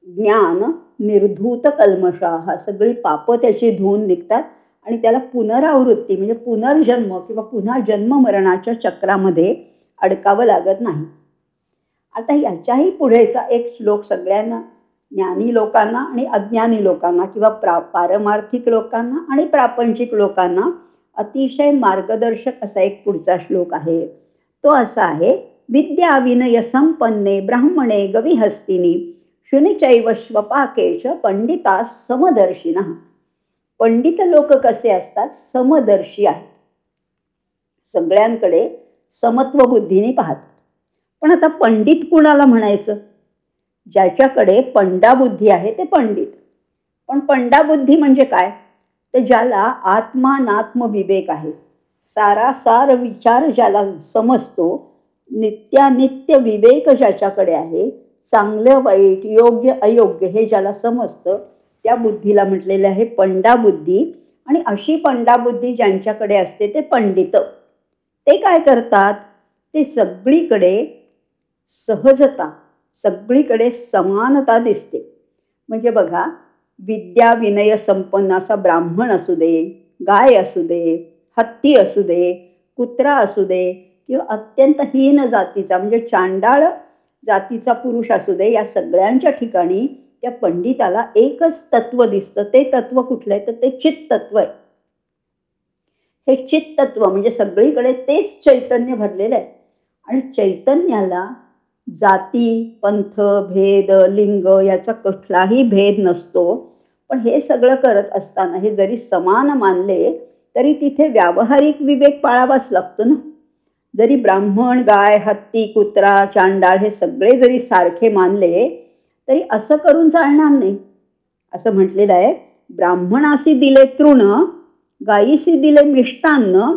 ज्ञान निर्धूत कल्मषाः, सगळी पापं त्याची धुवून निघतात आणि त्याला पुनरावृत्ती म्हणजे पुनर्जन्म किंवा पुन्हा जन्म मरणाच्या चक्रामध्ये अडकावं लागत नाही. आता याच्याही पुढेचा एक श्लोक सगळ्यांना, ज्ञानी लोकांना आणि अज्ञानी लोकांना किंवा पारमार्थिक लोकांना आणि प्रापंचिक लोकांना अतिशय मार्गदर्शक असा एक पुढचा श्लोक आहे. तो असा आहे, विद्या विनय संपन्ने ब्राह्मणे गविहस्तिनी शुनिचैव श्वपाकेश पंडिता समदर्शिनः. पंडित लोक कसे असतात? समदर्शी आहेत, सगळ्यांकडे समत्व बुद्धीने पाहतात. पण आता पंडित कुणाला म्हणायचं? ज्याच्याकडे पंडाबुद्धी आहे ते पंडित. पण पंडाबुद्धी म्हणजे काय? तर ज्याला आत्मानात्म विवेक आहे, सारासार विचार ज्याला समजतो, नित्यानित्य विवेक ज्याच्याकडे आहे, चांगलं वाईट, योग्य अयोग्य हे ज्याला समजतं, त्या बुद्धीला म्हटलेलं आहे पंडाबुद्धी. आणि अशी पंडाबुद्धी ज्यांच्याकडे असते ते पंडित. ते काय करतात? ते सगळीकडे सहजता, सगळीकडे समानता दिसते. म्हणजे बघा, विद्या विनय संपन्न असा ब्राह्मण असू दे, गाय असू दे, हत्ती असू दे, कुत्रा असू दे, किंवा अत्यंत हीन जातीचा म्हणजे चांडाळ जातीचा पुरुष असू दे, या सगळ्यांच्या ठिकाणी त्या पंडिताला एकच तत्व दिसतं. ते तत्व कुठलं आहे? तर ते चित्त तत्व आहे. हे चित्त तत्व म्हणजे सगळीकडे तेच चैतन्य भरलेलं आहे. आणि चैतन्याला जाती, पंथ, भेद, लिंग याचा कुठलाही भेद नसतो. पण हे सगळं करत असताना हे जरी समान मानले तरी तिथे व्यावहारिक विवेक पाळावाच लागतो ना. जरी ब्राह्मण, गाय, हत्ती, कुत्रा, चांडाळ हे सगळे जरी सारखे मानले तरी असं करून चालणार नाही. असं म्हटलेलं आहे, ब्राह्मणासी दिले तृण, गायीसी दिले मिष्टान्न,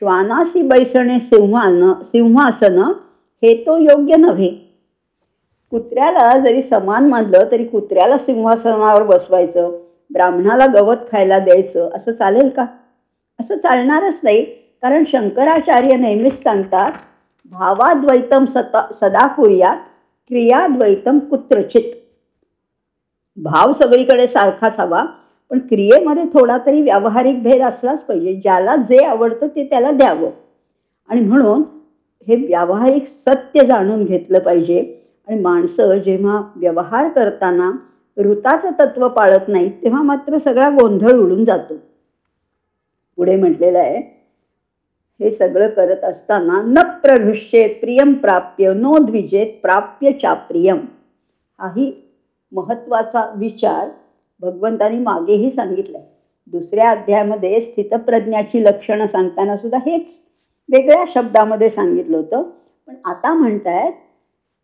श्वानासी बैसणे सिंहासन, हे तो योग्य नव्हे. कुत्र्याला जरी समान मानलं तरी कुत्र्याला सिंहासनावर बसवायचं, ब्राह्मणाला गवत खायला द्यायचं, असं चालेल का? असं चालणारच नाही. कारण शंकराचार्य नेहमीच सांगतात, भावाद्वैतम सदा कुर्यात, क्रियाद्वैतम कुत्रचित. भाव सगळीकडे सारखाच हवा, पण क्रियेमध्ये थोडा तरी व्यावहारिक भेद असलाच पाहिजे. ज्याला जे आवडतं ते त्याला द्यावं. आणि म्हणून हे व्यावहारिक सत्य जाणून घेतलं पाहिजे. आणि माणसं जेव्हा व्यवहार करताना ऋताचं तत्व पाळत नाही तेव्हा मात्र सगळा गोंधळ उडून जातो. पुढे म्हटलेलं आहे, हे सगळं करत असताना न प्रहृष्येत प्रियम प्राप्य नो द्विजेत प्राप्य चाप्रियम. हाही महत्वाचा विचार भगवंतांनी मागेही सांगितलाय. दुसऱ्या अध्यायामध्ये स्थितप्रज्ञाची लक्षणं सांगताना सुद्धा हेच वेगळ्या शब्दामध्ये सांगितलं होतं. पण आता म्हणतायत,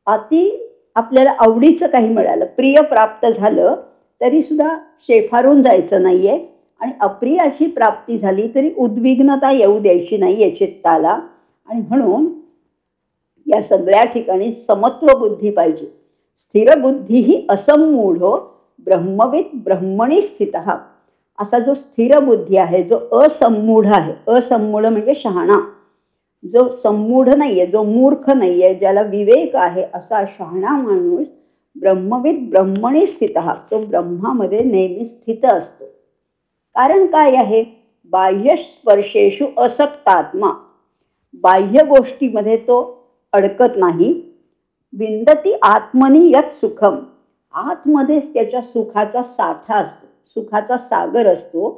अति आपल्याला आवडीचं काही मिळालं, प्रिय प्राप्त झालं तरी सुद्धा शेफारून जायचं नाहीये, आणि अप्रियाची प्राप्ती झाली तरी उद्विग्नता येऊ द्यायची नाही या चित्ताला. आणि म्हणून या सगळ्या ठिकाणी समत्व बुद्धी पाहिजे. स्थिर बुद्धी ही असमूढो ब्रह्मविद ब्रह्मणी स्थित. असा जो स्थिर बुद्धी आहे, जो असमूढ आहे, असमूढ म्हणजे शहाणा, जो सम्मूढ नाहीये, जो मूर्ख नाहीये, ज्याला विवेक आहे, असा शहाणा माणूस ब्रह्मविद ब्रह्मणी स्थित, तो ब्रह्मामध्ये नेहमी स्थित असतो. कारण काय आहे? बाह्य स्पर्शेषु असक्तात्मा, बाह्य गोष्टीमध्ये तो अडकत नाही. विंदती आत्मनी यत सुखम, आतमध्येच त्याच्या सुखाचा साठा असतो, सुखाचा सागर असतो.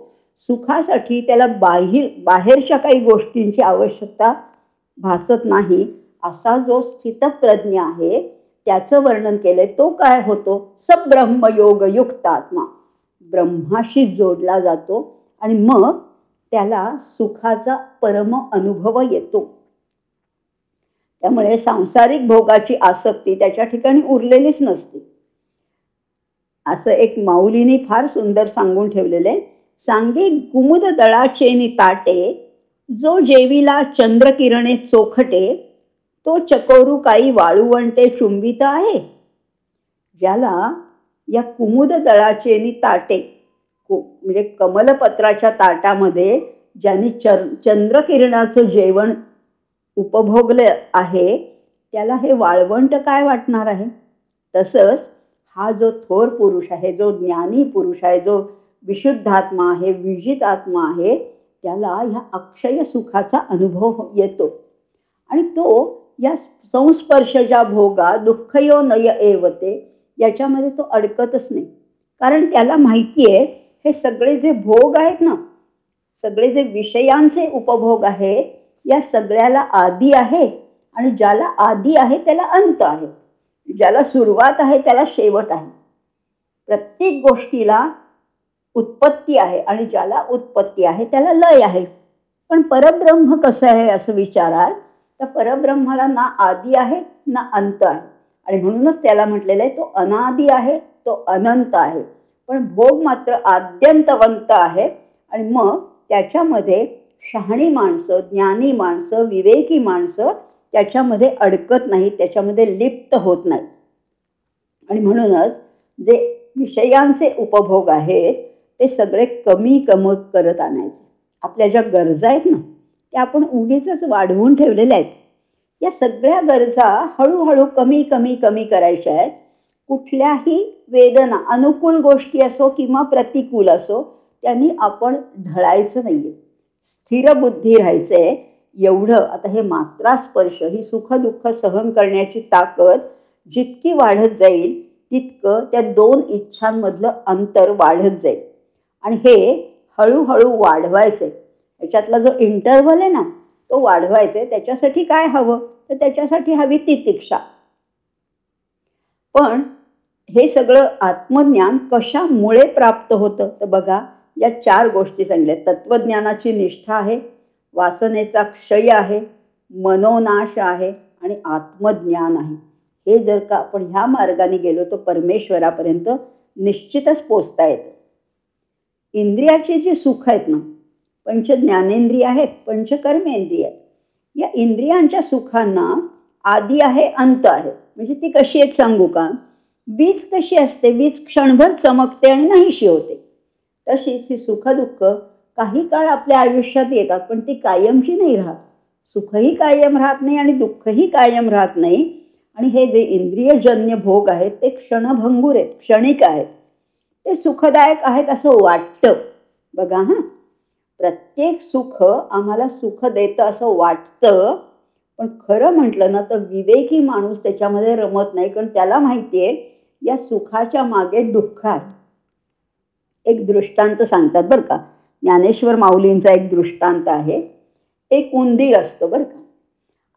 सुखासाठी त्याला बाहेरच्या काही गोष्टींची आवश्यकता भासत नाही. असा जो स्थितप्रज्ञ आहे त्याचं वर्णन केलंय. तो काय होतो? सब्रह्मयोग युक्त आत्मा, ब्रह्माशी जोडला जातो आणि मग त्याला सुखाचा परम अनुभव येतो. त्यामुळे सांसारिक भोगाची आसक्ती त्याच्या ठिकाणी उरलेलीच नसते. असं एक माऊलीने फार सुंदर सांगून ठेवलेले. सांगे कुमुद दळाचे नि ताटे, जो जेवीला चंद्रकिरणे चोखटे, तो चकोरू काही वाळुवंटे चुंबित आहे. ज्याला या कुमुद दळाचे नि ताटे, म्हणजे कमलपत्राच्या ताटामध्ये ज्यांनी चंद्रकिरणाचं जेवण उपभोगलं आहे, त्याला हे वाळवंट काय वाटणार आहे? तसंच हा जो थोर पुरुष आहे, जो ज्ञानी पुरुष आहे, जो विशुद्धात्मा आहे, विजित आत्मा आहे, त्याला ह्या अक्षय सुखाचा अनुभव येतो. आणि तो या संस्पर्शजा भोगा दुःखयो नय एवते याच्यामध्ये तो अडकतच नाही. कारण त्याला माहिती आहे हे सगळे जे भोग आहेत ना, सगळे जे विषयांचे उपभोग आहेत, या सगळ्याला आदी आहे. आणि ज्याला आदी आहे त्याला अंत आहे, ज्याला सुरुवात आहे त्याला शेवट आहे. प्रत्येक गोष्टीला उत्पत्ती आहे आणि ज्याला उत्पत्ती आहे त्याला लय आहे. पण परब्रह्म कसं आहे असं विचाराल तर परब्रह्माला ना आदी आहे ना अंत आहे. आणि म्हणूनच त्याला म्हटलेलं आहे तो अनादी आहे, तो अनंत आहे. पण भोग मात्र आद्यंतवंत आहे. आणि मग त्याच्यामध्ये शहाणी माणसं, ज्ञानी माणसं, विवेकी माणसं त्याच्यामध्ये अडकत नाही, त्याच्यामध्ये लिप्त होत नाही. आणि म्हणूनच जे विषयांचे उपभोग आहेत ते सगळे कमी करत आणायचे. आपल्या ज्या गरजा आहेत ना त्या आपण उगीच वाढवून ठेवलेल्या आहेत. या सगळ्या गरजा हळूहळू कमी कमी कमी करायच्या आहेत. कुठल्याही वेदना, अनुकूल गोष्टी असो किंवा प्रतिकूल असो, त्यांनी आपण ढळायचं नाहीये, स्थिर बुद्धी राहायचंय. एवढं आता हे मात्रा स्पर्श, ही सुख दुःख सहन करण्याची ताकद जितकी वाढत जाईल तितकं त्या दोन इच्छांमधलं अंतर वाढत जाईल. आणि हे हळूहळू वाढवायचंय. याच्यातला जो इंटरव्हल आहे ना तो वाढवायचा. त्याच्यासाठी काय हवं? तर त्याच्यासाठी हवी तितिक्षा. पण हे सगळं आत्मज्ञान कशामुळे प्राप्त होतं? तर बघा, या 4 गोष्टी सांगितल्या. तत्वज्ञानाची निष्ठा आहे, वासनेचा क्षय आहे, मनोनाश आहे आणि आत्मज्ञान आहे. हे जर का आपण ह्या मार्गाने गेलो तर परमेश्वरापर्यंत निश्चितच पोचता येतं. इंद्रियाची जी सुख आहेत ना, पंच ज्ञानेंद्रिय आहेत, पंचकर्मेंद्रिय आहेत. या इंद्रियांच्या सुखांना आदी आहे, अंत आहे. म्हणजे ती कशी आहेत सांगू का? वीज कशी असते? वीज क्षणभर चमकते आणि नाहीशी होते. तशीच ही सुख दुःख काही काळ आपल्या आयुष्यात येतात, पण ती कायमची नाही राहत. सुखही कायम राहत नाही आणि दुःखही कायम राहत नाही. आणि हे जे इंद्रियजन्य भोग आहेत ते क्षणभंगूर आहेत, क्षणिक आहेत. ते सुखदायक आहेत असं वाटतं. बघा हां, प्रत्येक सुख आम्हाला सुख देतं असं वाटतं, पण खरं म्हटलं ना तर विवेकी माणूस त्याच्यामध्ये रमत नाही. कारण त्याला माहिती आहे या सुखाच्या मागे दुःख आहे. एक दृष्टांत सांगतात बरं का, ज्ञानेश्वर माऊलींचा एक दृष्टांत आहे. एक उंदीर असतो बरं का,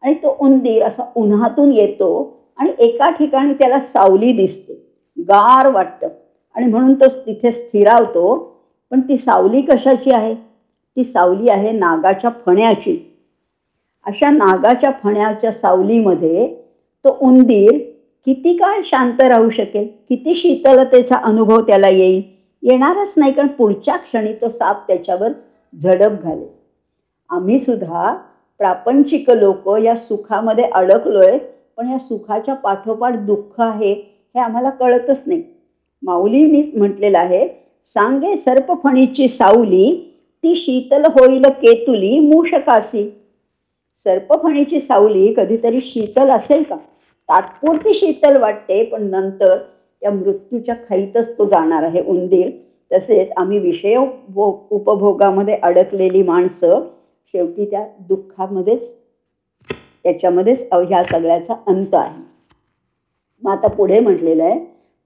आणि तो उंदीर असा उन्हातून येतो आणि एका ठिकाणी त्याला सावली दिसते, गार वाटतं आणि म्हणून तो तिथे स्थिरावतो. पण ती सावली कशाची आहे? ती सावली आहे नागाच्या फण्याची. अशा नागाच्या फण्याच्या सावलीमध्ये तो उंदीर किती काळ शांत राहू शकेल? किती शीतलतेचा अनुभव त्याला येईल? येणारच नाही, कारण पुढच्या क्षणी तो साप त्याच्यावर झडप घालेल. आम्ही सुद्धा प्रापंचिक लोक या सुखामध्ये अडकलोय, पण या सुखाच्या पाठोपाठ दुःख आहे हे आम्हाला कळतच नाही. माऊलींनी म्हटलेलं आहे, सांगे सर्पफणीची सावली, ती शीतल होईल केतुली मूषकासी. सर्पफणीची सावली कधीतरी शीतल असेल का? तात्पुरती शीतल वाटते, पण नंतर त्या मृत्यूच्या खाईतच तो जाणार आहे उंदीर. तसेच आम्ही विषय उपभोगामध्ये अडकलेली माणसं शेवटी त्या दुःखामध्येच त्याच्यामध्येच ह्या सगळ्याचा अंत आहे. मग आता पुढे म्हटलेलं आहे,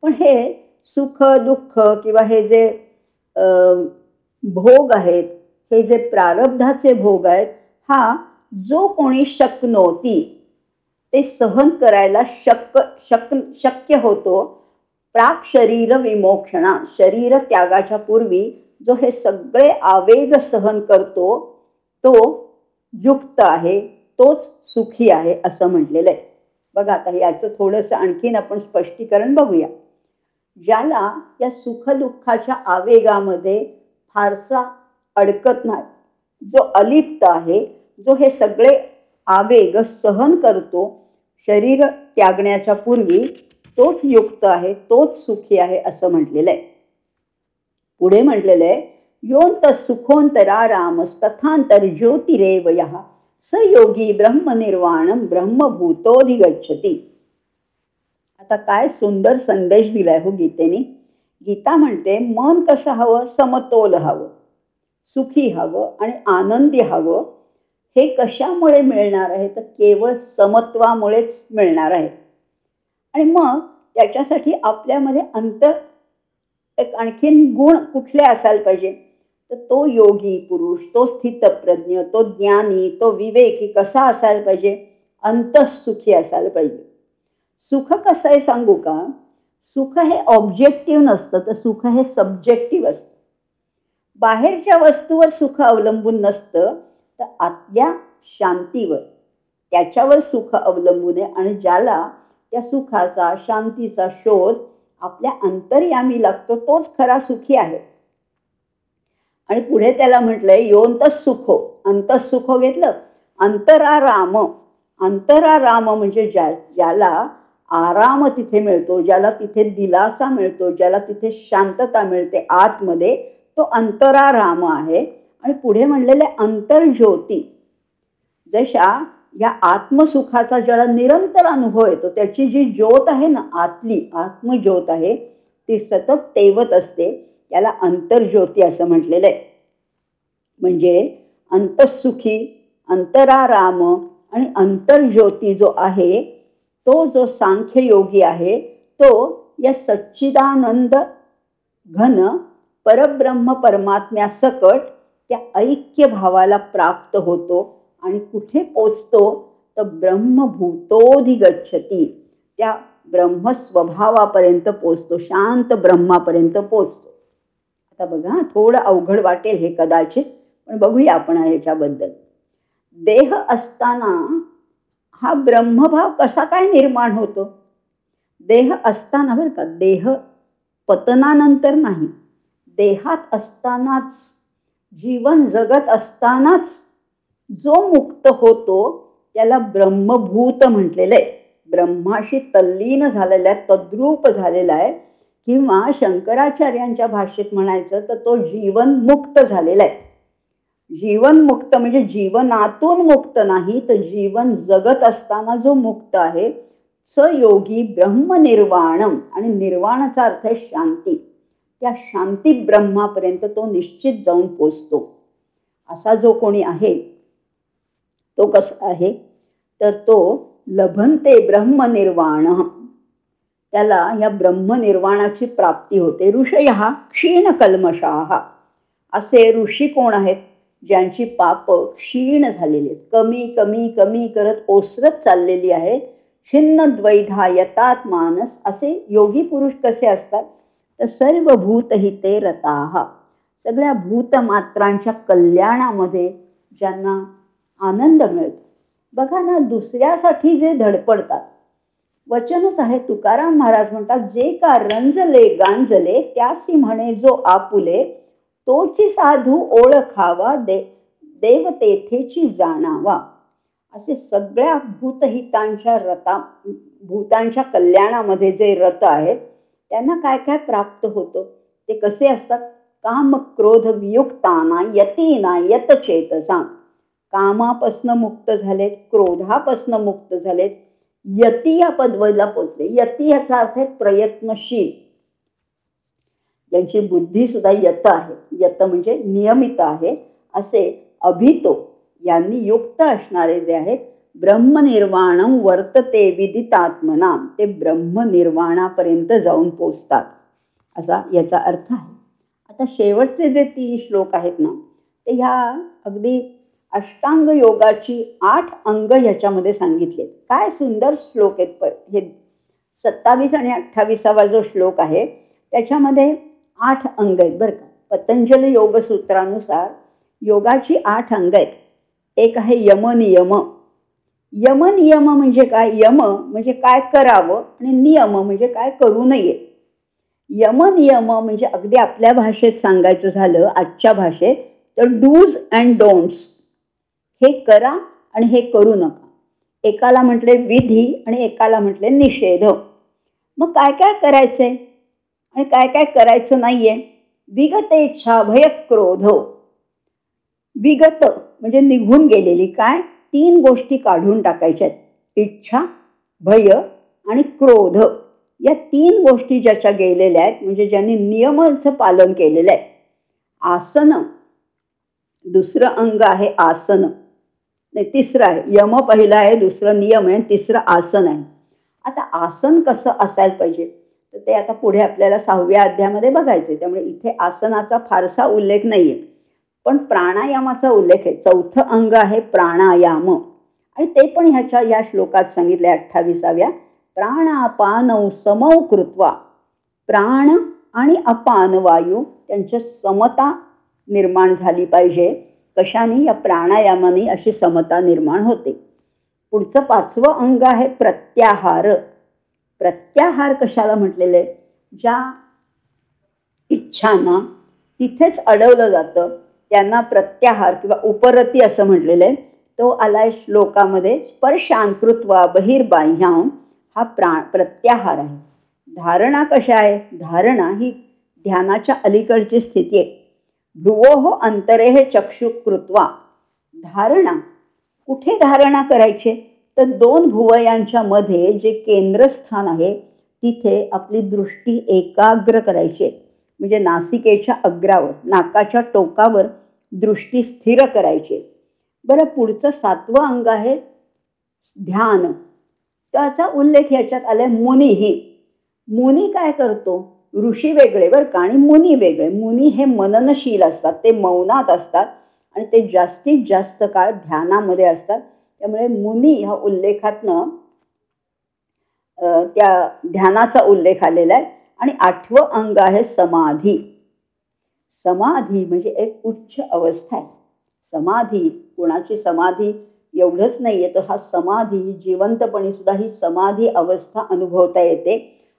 पण हे सुख दुःख किंवा हे जे भोग आहेत, हे जे प्रारब्धाचे भोग आहेत, हा जो कोणी शक्नोती ते सहन करायला शक्य होतो, प्राक शरीर विमोक्षणा, शरीर त्यागाच्या पूर्वी जो हे सगळे आवेग सहन करतो तो युक्त आहे, तोच सुखी आहे असं म्हटलेलं आहे. बघा आता याचं थोडंसं आणखीन आपण स्पष्टीकरण बघूया. ज्याला या सुख दुःखाच्या आवेगामध्ये फारसा अडकत नाही, जो अलिप्त आहे, जो हे सगळे आवेग सहन करतो शरीर त्यागण्याच्या पूर्वी, तोच युक्त आहे, तोच सुखी आहे असं म्हटलेलं आहे. पुढे म्हटलेलं आहे, योंत सुखोंतरारामस्तथांतर ज्योतिरेव यः स योगी ब्रह्मनिर्वाणम ब्रह्मभूतोधिगच्छति. आता काय सुंदर संदेश दिलाय हो गीतेने. गीता म्हणते मन कसं हवं? समतोल हवं, सुखी हवं आणि आनंदी हवं. हे कशामुळे मिळणार आहे? तर केवळ समत्वामुळेच मिळणार आहे. आणि मग त्याच्यासाठी आपल्यामध्ये एक आणखीन गुण कुठले असायला पाहिजे? तर तो योगी पुरुष, तो स्थितप्रज्ञ, तो ज्ञानी, तो विवेकी कसा असायला पाहिजे? अंतःसुखी असायला पाहिजे. सुख कसं आहे सांगू का? सुख हे ऑब्जेक्टिव्ह नसतं, तर सुख हे सब्जेक्टिव्ह असतं. बाहेरच्या वस्तूवर सुख अवलंबून नसतं, तर आतल्या शांतीवर, त्याच्यावर सुख अवलंबून आहे. आणि ज्याला त्या सुखाचा शांतीचा शोध आपल्या अंतर्यामी लागतो तोच खरा सुखी आहे. आणि पुढे त्याला म्हटलंय योंतःसुखो, अंतःसुखो घेतलं. अंतराराम, अंतराराम म्हणजे ज्याला आराम तिथे मिळतो, ज्याला तिथे दिलासा मिळतो, ज्याला तिथे शांतता मिळते आतमध्ये, तो अंतराराम आहे. आणि पुढे म्हणलेले अंतर्ज्योती, जशा या आत्मसुखाचा ज्याला निरंतर अनुभव येतो, त्याची जी ज्योत आहे ना, आतली आत्मज्योत आहे, ती सतत तेवत असते, याला अंतर्ज्योती असं म्हटलेलं आहे. म्हणजे अंतःसुखी, अंतराराम आणि अंतर्ज्योती जो आहे, तो जो सांख्य योगी आहे, तो या सच्चिदानंद घन परब्रह्म परमात्म्या सकट त्या ऐक्य भावाला प्राप्त होतो. आणि कुठे पोचतो? तर ब्रह्मभूतोधिगच्छति, त्या ब्रह्म स्वभावापर्यंत पोचतो, शांत ब्रह्मापर्यंत पोचतो. आता बघा, थोडं अवघड वाटेल हे कदाचित, पण बघूया आपण ह्याच्याबद्दल. देह असताना हा ब्रह्मभाव कसा काय निर्माण होतो? देह असताना, बरं का, देह पतनानंतर नाही, देहात असतानाच, जीवन जगत असतानाच जो मुक्त होतो त्याला ब्रह्मभूत म्हटलेलं आहे. ब्रह्माशी तल्लीन झालेला आहे, तद्रूप झालेला आहे. किंवा शंकराचार्यांच्या भाषेत म्हणायचं तर तो जीवन मुक्त झालेला आहे. जीवन मुक्त म्हणजे जीवनातून मुक्त नाही, तर जीवन जगत असताना जो मुक्त आहे, स योगी ब्रह्मनिर्वाणम. आणि निर्वाणाचा अर्थ आहे शांती. त्या शांती ब्रह्मापर्यंत तो निश्चित जाऊन पोचतो. असा जो कोणी आहे तो कसा आहे? तर तो लभंते ब्रह्मनिर्वाण, त्याला या ब्रह्मनिर्वाणाची प्राप्ती होते. ऋषयः क्षीण कल्मषाः, असे ऋषी कोण आहेत? ज्यांची पाप क्षीण झालेली आहेत, कमी कमी कमी करत ओसरत चाललेली आहेत. छिन्न द्वैधा यतात मानस, असे योगी पुरुष कसे असतात? तर सर्व भूतहिते रताः, सगळ्या भूतमात्रांच्या कल्याणामध्ये ज्यांना आनंद मिळतो. बघा ना, दुसऱ्यासाठी जे धडपडतात, वचनच आहे. तुकाराम महाराज म्हणतात, जे का रंजले गांजले त्यासी म्हणे जो आपुले, तोची साधू ओळखावा देव तेथेची जाणावा. असे सगळ्या भूतांच्या कल्याणामध्ये जे रत आहेत त्यांना काय काय प्राप्त होतं ते कसे असतात. काम क्रोध वियुक्ताना यतीना यत चेतसा. कामापासनं मुक्त झालेत, क्रोधापासनं मुक्त झालेत, यती या पदवीला पोचले. यती याचा अर्थ आहे प्रयत्नशील, ज्यांची बुद्धी सुद्धा यत आहे. यत म्हणजे नियमित आहे. असे अभितो यांनी युक्त असणारे जे आहेत, ब्रह्मनिर्वाणं वर्तते विदितात्मना, ते ब्रह्मनिर्वाणापर्यंत जाऊन पोचतात, असा याचा अर्थ आहे. आता शेवटचे जे 3 श्लोक आहेत ना, ते ह्या अगदी अष्टांग योगाची 8 अंग ह्याच्यामध्ये सांगितले. काय सुंदर श्लोक आहेत. हे 27 आणि 28वा जो श्लोक आहे त्याच्यामध्ये 8 अंग आहेत बरं का. पतंजली योगसूत्रानुसार योगाची 8 अंग आहेत. एक आहे यमनियम. यमनियम म्हणजे काय? यम म्हणजे काय करावं आणि नियम म्हणजे काय करू नये. यमनियम म्हणजे अगदी आपल्या भाषेत सांगायचं झालं, आजच्या भाषेत, तर डूज अँड डोंट्स. हे करा आणि हे करू नका. एकाला म्हटले विधी आणि एकाला म्हटले निषेध. मग काय काय करायचंय आणि काय काय करायचं नाहीये. विगतेच्छा भय क्रोध. विगत म्हणजे निघून गेलेली. काय? 3 गोष्टी काढून टाकायच्यात. इच्छा, भय आणि क्रोध. या 3 गोष्टी ज्याच्या गेलेल्या आहेत, म्हणजे ज्यांनी नियमाचं पालन केलेलं आहे. आसन, दुसरं अंग आहे आसन. नाही, तिसरं आहे यम. पहिला आहे, दुसरं नियम आहे, तिसरं आसन आहे. आता आसन कसं असायला पाहिजे तर ते आता पुढे आपल्याला 6व्या अध्यायामध्ये बघायचे. त्यामुळे इथे आसनाचा फारसा उल्लेख नाहीये, पण प्राणायामाचा उल्लेख आहे. 4थं अंग आहे प्राणायाम, आणि ते पण ह्याच्या या श्लोकात सांगितले 28व्या. प्राणापानौ समौ कृत्वा. प्राण आणि अपान वायू त्यांच्या समता निर्माण झाली पाहिजे. कशाने? या प्राणायामाने अशी समता निर्माण होते. पुढचं 5वं अंग आहे प्रत्याहार. प्रत्याहार कशाला म्हटलेलं आहे? ज्या इच्छांना तिथेच अडवलं जातं त्यांना प्रत्याहार किंवा उपरती असं म्हटलेलं आहे. तो आलाय श्लोकामध्ये. स्पर्शान कृत्वा बहिर्बाह्याम, हा प्रत्याहार आहे. धारणा कशा आहे? धारणा ही ध्यानाच्या अलीकडची स्थिती आहे. भ्रुवोः अंतरेः चक्षु कृत्वा. धारणा कुठे धारणा करायचे तर 2 भुवयांच्या मध्ये जे केंद्रस्थान आहे तिथे आपली दृष्टी एकाग्र करायची. म्हणजे नासिकेच्या अग्रावर, नाकाच्या टोकावर दृष्टी स्थिर करायची. बरं, पुढचं 7वं अंग आहे ध्यान. त्याचा उल्लेख याच्यात आलाय मुनीही. मुनी काय करतो? ऋषी वेगळे बरं का, आणि मुनी वेगळे. मुनी हे मननशील असतात, ते मौनात असतात आणि ते जास्तीत जास्त काळ ध्यानामध्ये असतात. त्यामुळे मुनी ह्या उल्लेखातनं त्या ध्यानाचा उल्लेख आलेला आहे. आणि 8वं अंग आहे समाधी. समाधी म्हणजे एक उच्च अवस्था आहे. समाधी, कुणाची समाधी एवढंच नाहीये, तर हा समाधी जिवंतपणी सुद्धा ही समाधी अवस्था अनुभवता येते.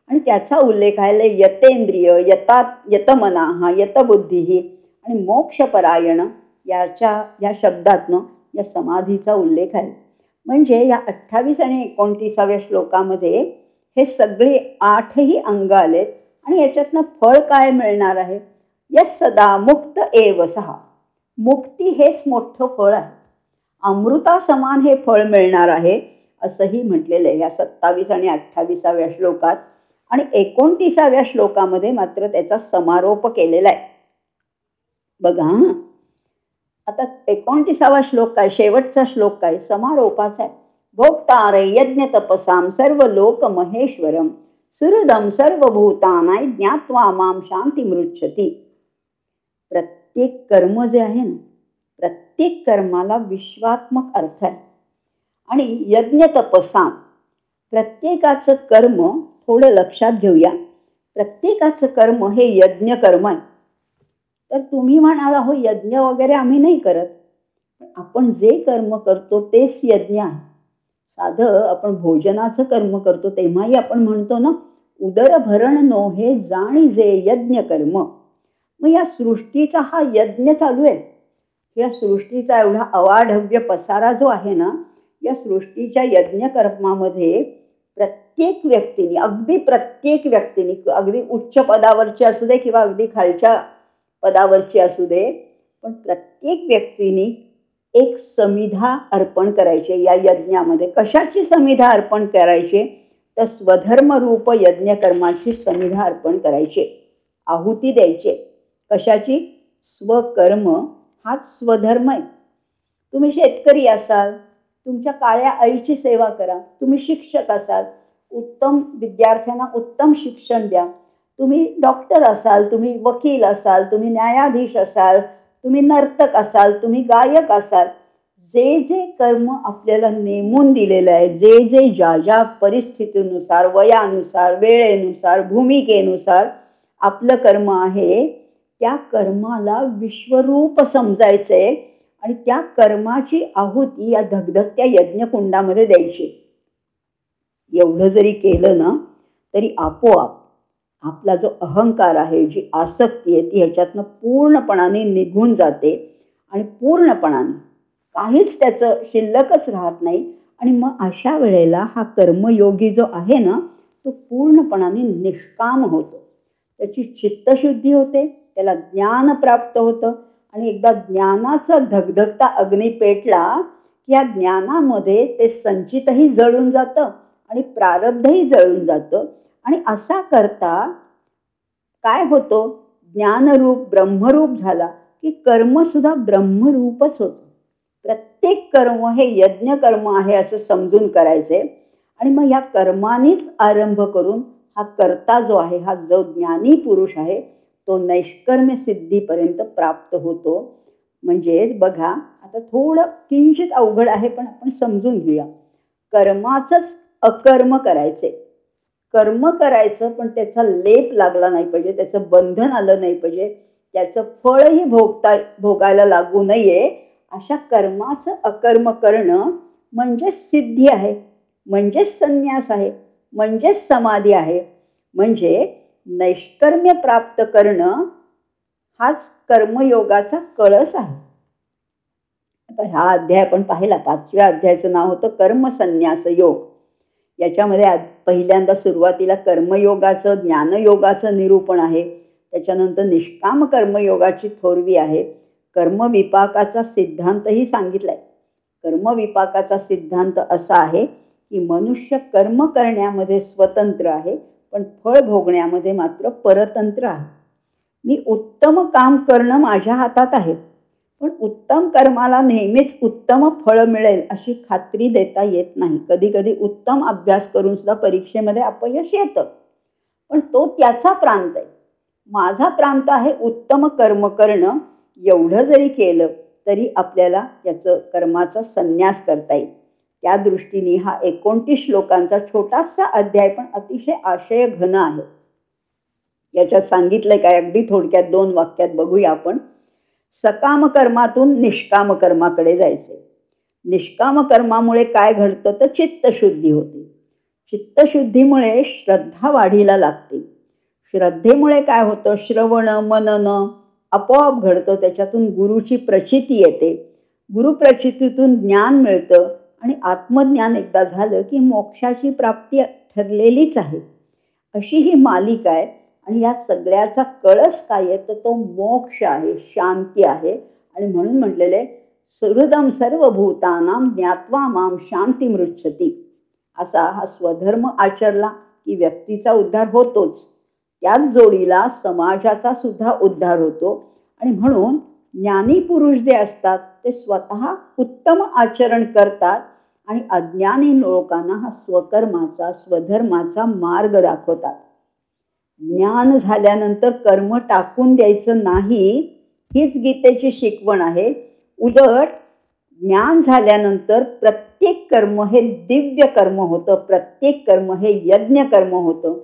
आणि त्याचा उल्लेख आहे यतेंद्रिय, यतमना, यतबुद्धी आणि मोक्षपरायण या शब्दातनं या समाधीचा उल्लेख आहे. म्हणजे या 28 आणि 29व्या श्लोकामध्ये हे सगळे 8ही अंग आलेत. आणि याच्यातनं फळ काय मिळणार आहे? यस सदा मुक्त एव सहा. मुक्ती हेच मोठं फळ आहे. अमृता समान हे फळ मिळणार आहे असंही म्हटलेलं आहे या 27 आणि 28व्या श्लोकात. आणि 29व्या श्लोकामध्ये मात्र त्याचा समारोप केलेला आहे. बघा, आता 29वा श्लोक काय, शेवटचा श्लोक काय? समारोपाचा आहे. भोक्तारे यज्ञ तपसाम सर्व लोक महेश्वरम सुहृदम सर्वभूतानाय ज्ञात्वा माम शांती मृच्छती. प्रत्येक कर्म जे आहे ना, प्रत्येक कर्माला विश्वात्मक अर्थ आहे. आणि यज्ञ तपसाम, प्रत्येकाचं कर्म थोडं लक्षात घेऊया. प्रत्येकाचं कर्म हे यज्ञ कर्म आहे. तर तुम्ही म्हणाला हो यज्ञ वगैरे आम्ही नाही करत, पण आपण जे कर्म करतो तेच यज्ञ आहे. साधं आपण भोजनाचं कर्म करतो तेव्हाही आपण म्हणतो ना, उदर भरण नोहे जाणी जे यज्ञ कर्म. मग या सृष्टीचा हा यज्ञ चालू आहे. या सृष्टीचा एवढा अवाढव्य पसारा जो आहे ना, या सृष्टीच्या यज्ञ कर्मामध्ये प्रत्येक व्यक्तीने, अगदी प्रत्येक व्यक्तीने, अगदी उच्च पदावरची असू दे किंवा अगदी खालच्या पदावरची असू दे, पण प्रत्येक व्यक्तीने एक समिधा अर्पण करायची या यज्ञामध्ये. कशाची समिधा अर्पण करायची? तर स्वधर्म रूप यज्ञ कर्माची समिधा अर्पण करायची, आहुती द्यायची. कशाची? स्वकर्म हाच स्वधर्म आहे. तुम्ही शेतकरी असाल, तुमच्या काळ्या आईची सेवा करा. तुम्ही शिक्षक असाल, उत्तम विद्यार्थ्यांना उत्तम शिक्षण द्या. तुम्ही डॉक्टर असाल, तुम्ही वकील असाल, तुम्ही न्यायाधीश असाल, तुम्ही नर्तक असाल, तुम्ही गायक असाल, जे जे कर्म आपल्याला नेमून दिलेलं आहे, जे जे ज्या ज्या परिस्थितीनुसार, वयानुसार, वेळेनुसार, भूमिकेनुसार आपलं कर्म आहे, त्या कर्माला विश्वरूप समजायचंय आणि त्या कर्माची आहुती या धगधगत्या यज्ञकुंडामध्ये द्यायची. एवढं जरी केलं ना, तरी आपोआप आपला जो अहंकार आहे, जी आसक्ती आहे, ती ह्याच्यातनं पूर्णपणाने निघून जाते आणि पूर्णपणाने काहीच त्याचं शिल्लकच राहत नाही. आणि मग अशा वेळेला हा कर्मयोगी जो आहे ना, तो पूर्णपणाने निष्काम होतो. त्याची चित्तशुद्धी होते, त्याला ज्ञान प्राप्त होतं आणि एकदा ज्ञानाचा धगधगता अग्नी पेटला की या ज्ञानामध्ये ते संचितही जळून जातं आणि प्रारब्धही जळून जातं. आणि असा करता काय होतं? ज्ञानरूप ब्रह्मरूप झाला की कर्म सुद्धा ब्रह्मरूपच होतं. प्रत्येक कर्म हे यज्ञ कर्म आहे असं समजून करायचे. आणि मग या कर्मानेच आरंभ करून हा कर्ता जो आहे, हा जो ज्ञानी पुरुष आहे, तो नैष्कर्म्य सिद्धीपर्यंत प्राप्त होतो. म्हणजेच बघा, आता थोडं किंचित अवघड आहे, पण आपण समजून घेऊया. कर्माचंच अकर्म करायचे. कर्म करायचं, पण त्याचा लेप लागला नाही पाहिजे, त्याचं बंधन आलं नाही पाहिजे, त्याचं फळही भोगायला लागू नये. अशा कर्माचं अकर्म करणं म्हणजे सिद्धी आहे, म्हणजेच संन्यास आहे, म्हणजेच समाधी आहे. म्हणजे नैष्कर्म्य प्राप्त करणं हाच कर्मयोगाचा कळस आहे. आता हा अध्याय आपण पाहिला, 5व्या अध्यायाचं नाव होतं कर्मसन्यास योग. याच्यामध्ये पहिल्यांदा सुरुवातीला कर्मयोगाचं, ज्ञानयोगाचं निरूपण आहे. त्याच्यानंतर निष्काम कर्मयोगाची थोरवी आहे. कर्मविपाकाचा सिद्धांतही सांगितलाय. कर्मविपाकाचा सिद्धांत असा आहे की मनुष्य कर्म करण्यामध्ये स्वतंत्र आहे, पण फळ भोगण्यामध्ये मात्र परतंत्र आहे. मी उत्तम काम करणं माझ्या हातात आहे, पण उत्तम कर्माला नेहमीच उत्तम फळ मिळेल अशी खात्री देता येत नाही. कधी कधी उत्तम अभ्यास करून सुद्धा परीक्षेमध्ये अपयश येतं, पण तो त्याचा प्रांत आहे. माझा प्रांत आहे उत्तम कर्म करणं. एवढं जरी केलं तरी आपल्याला याचं कर्माचा संन्यास करता येईल. त्या दृष्टीने हा 29 श्लोकांचा छोटासा अध्याय पण अतिशय आशय घन आहे. याच्यात सांगितलंय काय, अगदी थोडक्यात 2 वाक्यात बघूया आपण. सकाम कर्मातून निष्काम कर्माकडे जायचे. निष्काम कर्मामुळे काय घडतं? तर चित्तशुद्धी होते. चित्तशुद्धीमुळे श्रद्धा वाढीला लागते. श्रद्धेमुळे काय होतं? श्रवण मनन आपोआप घडतं. त्याच्यातून गुरुची प्रचिती येते. गुरुप्रचितीतून ज्ञान मिळतं आणि आत्मज्ञान एकदा झालं की मोक्षाची प्राप्ती ठरलेलीच आहे. अशी ही मालिका आहे. आणि या सगळ्याचा कळस काय आहे? तर तो मोक्ष आहे, शांती आहे. आणि म्हणून म्हटलेले सुहृदम सर्वभूतानां ज्ञात्वा माम शांती मृच्छती. असा हा स्वधर्म आचरला की व्यक्तीचा उद्धार होतोच, त्याच जोडीला समाजाचा सुद्धा उद्धार होतो. आणि म्हणून ज्ञानी पुरुष जे असतात ते स्वतः उत्तम आचरण करतात आणि अज्ञानी लोकांना हा स्वकर्माचा, स्वधर्माचा मार्ग दाखवतात. ज्ञान झाल्यानंतर कर्म टाकून द्यायचं नाही, हीच गीतेची शिकवण आहे. उलट ज्ञान झाल्यानंतर प्रत्येक कर्म हे दिव्य कर्म होतं, प्रत्येक कर्म हे यज्ञ कर्म होतं.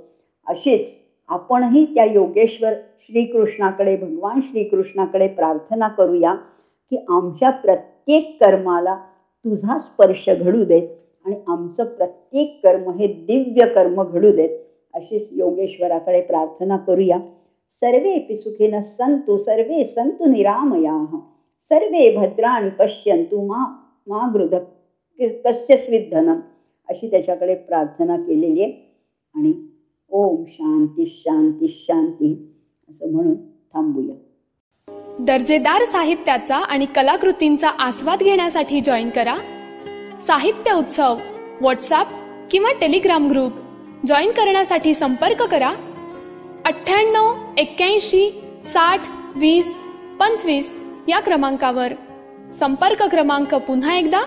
अशीच आपणही त्या योगेश्वर श्रीकृष्णाकडे, भगवान श्रीकृष्णाकडे प्रार्थना करूया की आमच्या प्रत्येक कर्माला तुझा स्पर्श घडू दे आणि आमचं प्रत्येक कर्म हे दिव्य कर्म घडू देत, अशीच योगेश्वराकडे प्रार्थना करूया. सर्वेपि सुखिनः सन्तु सर्वे सन्तु निरामयाः सर्वे भद्राणि पश्यन्तु मा कस्यचित् धनम्, अशी त्याच्याकडे प्रार्थना केलेली आहे. आणि ओम शांती शांती शांती असं म्हणून थांबूया. दर्जेदार साहित्याचा आणि कलाकृतींचा आस्वाद घेण्यासाठी जॉईन करा साहित्य उत्सव व्हॉट्सॲप किंवा टेलिग्राम ग्रुप. जॉईन करण्यासाठी संपर्क करा 98 81 60 20 25 या क्रमांकावर. संपर्क क्रमांक पुन्हा एकदा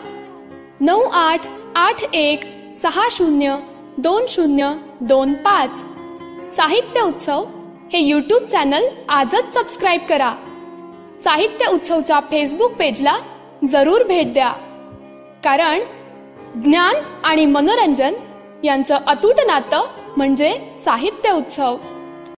9881 60 2025. साहित्य उत्सव हे यूट्यूब चॅनल आजच सबस्क्राईब करा. साहित्य उत्सवच्या फेसबुक पेजला जरूर भेट द्या, कारण ज्ञान आणि मनोरंजन यांचं अतूट नातं म्हणजे साहित्य उत्सव.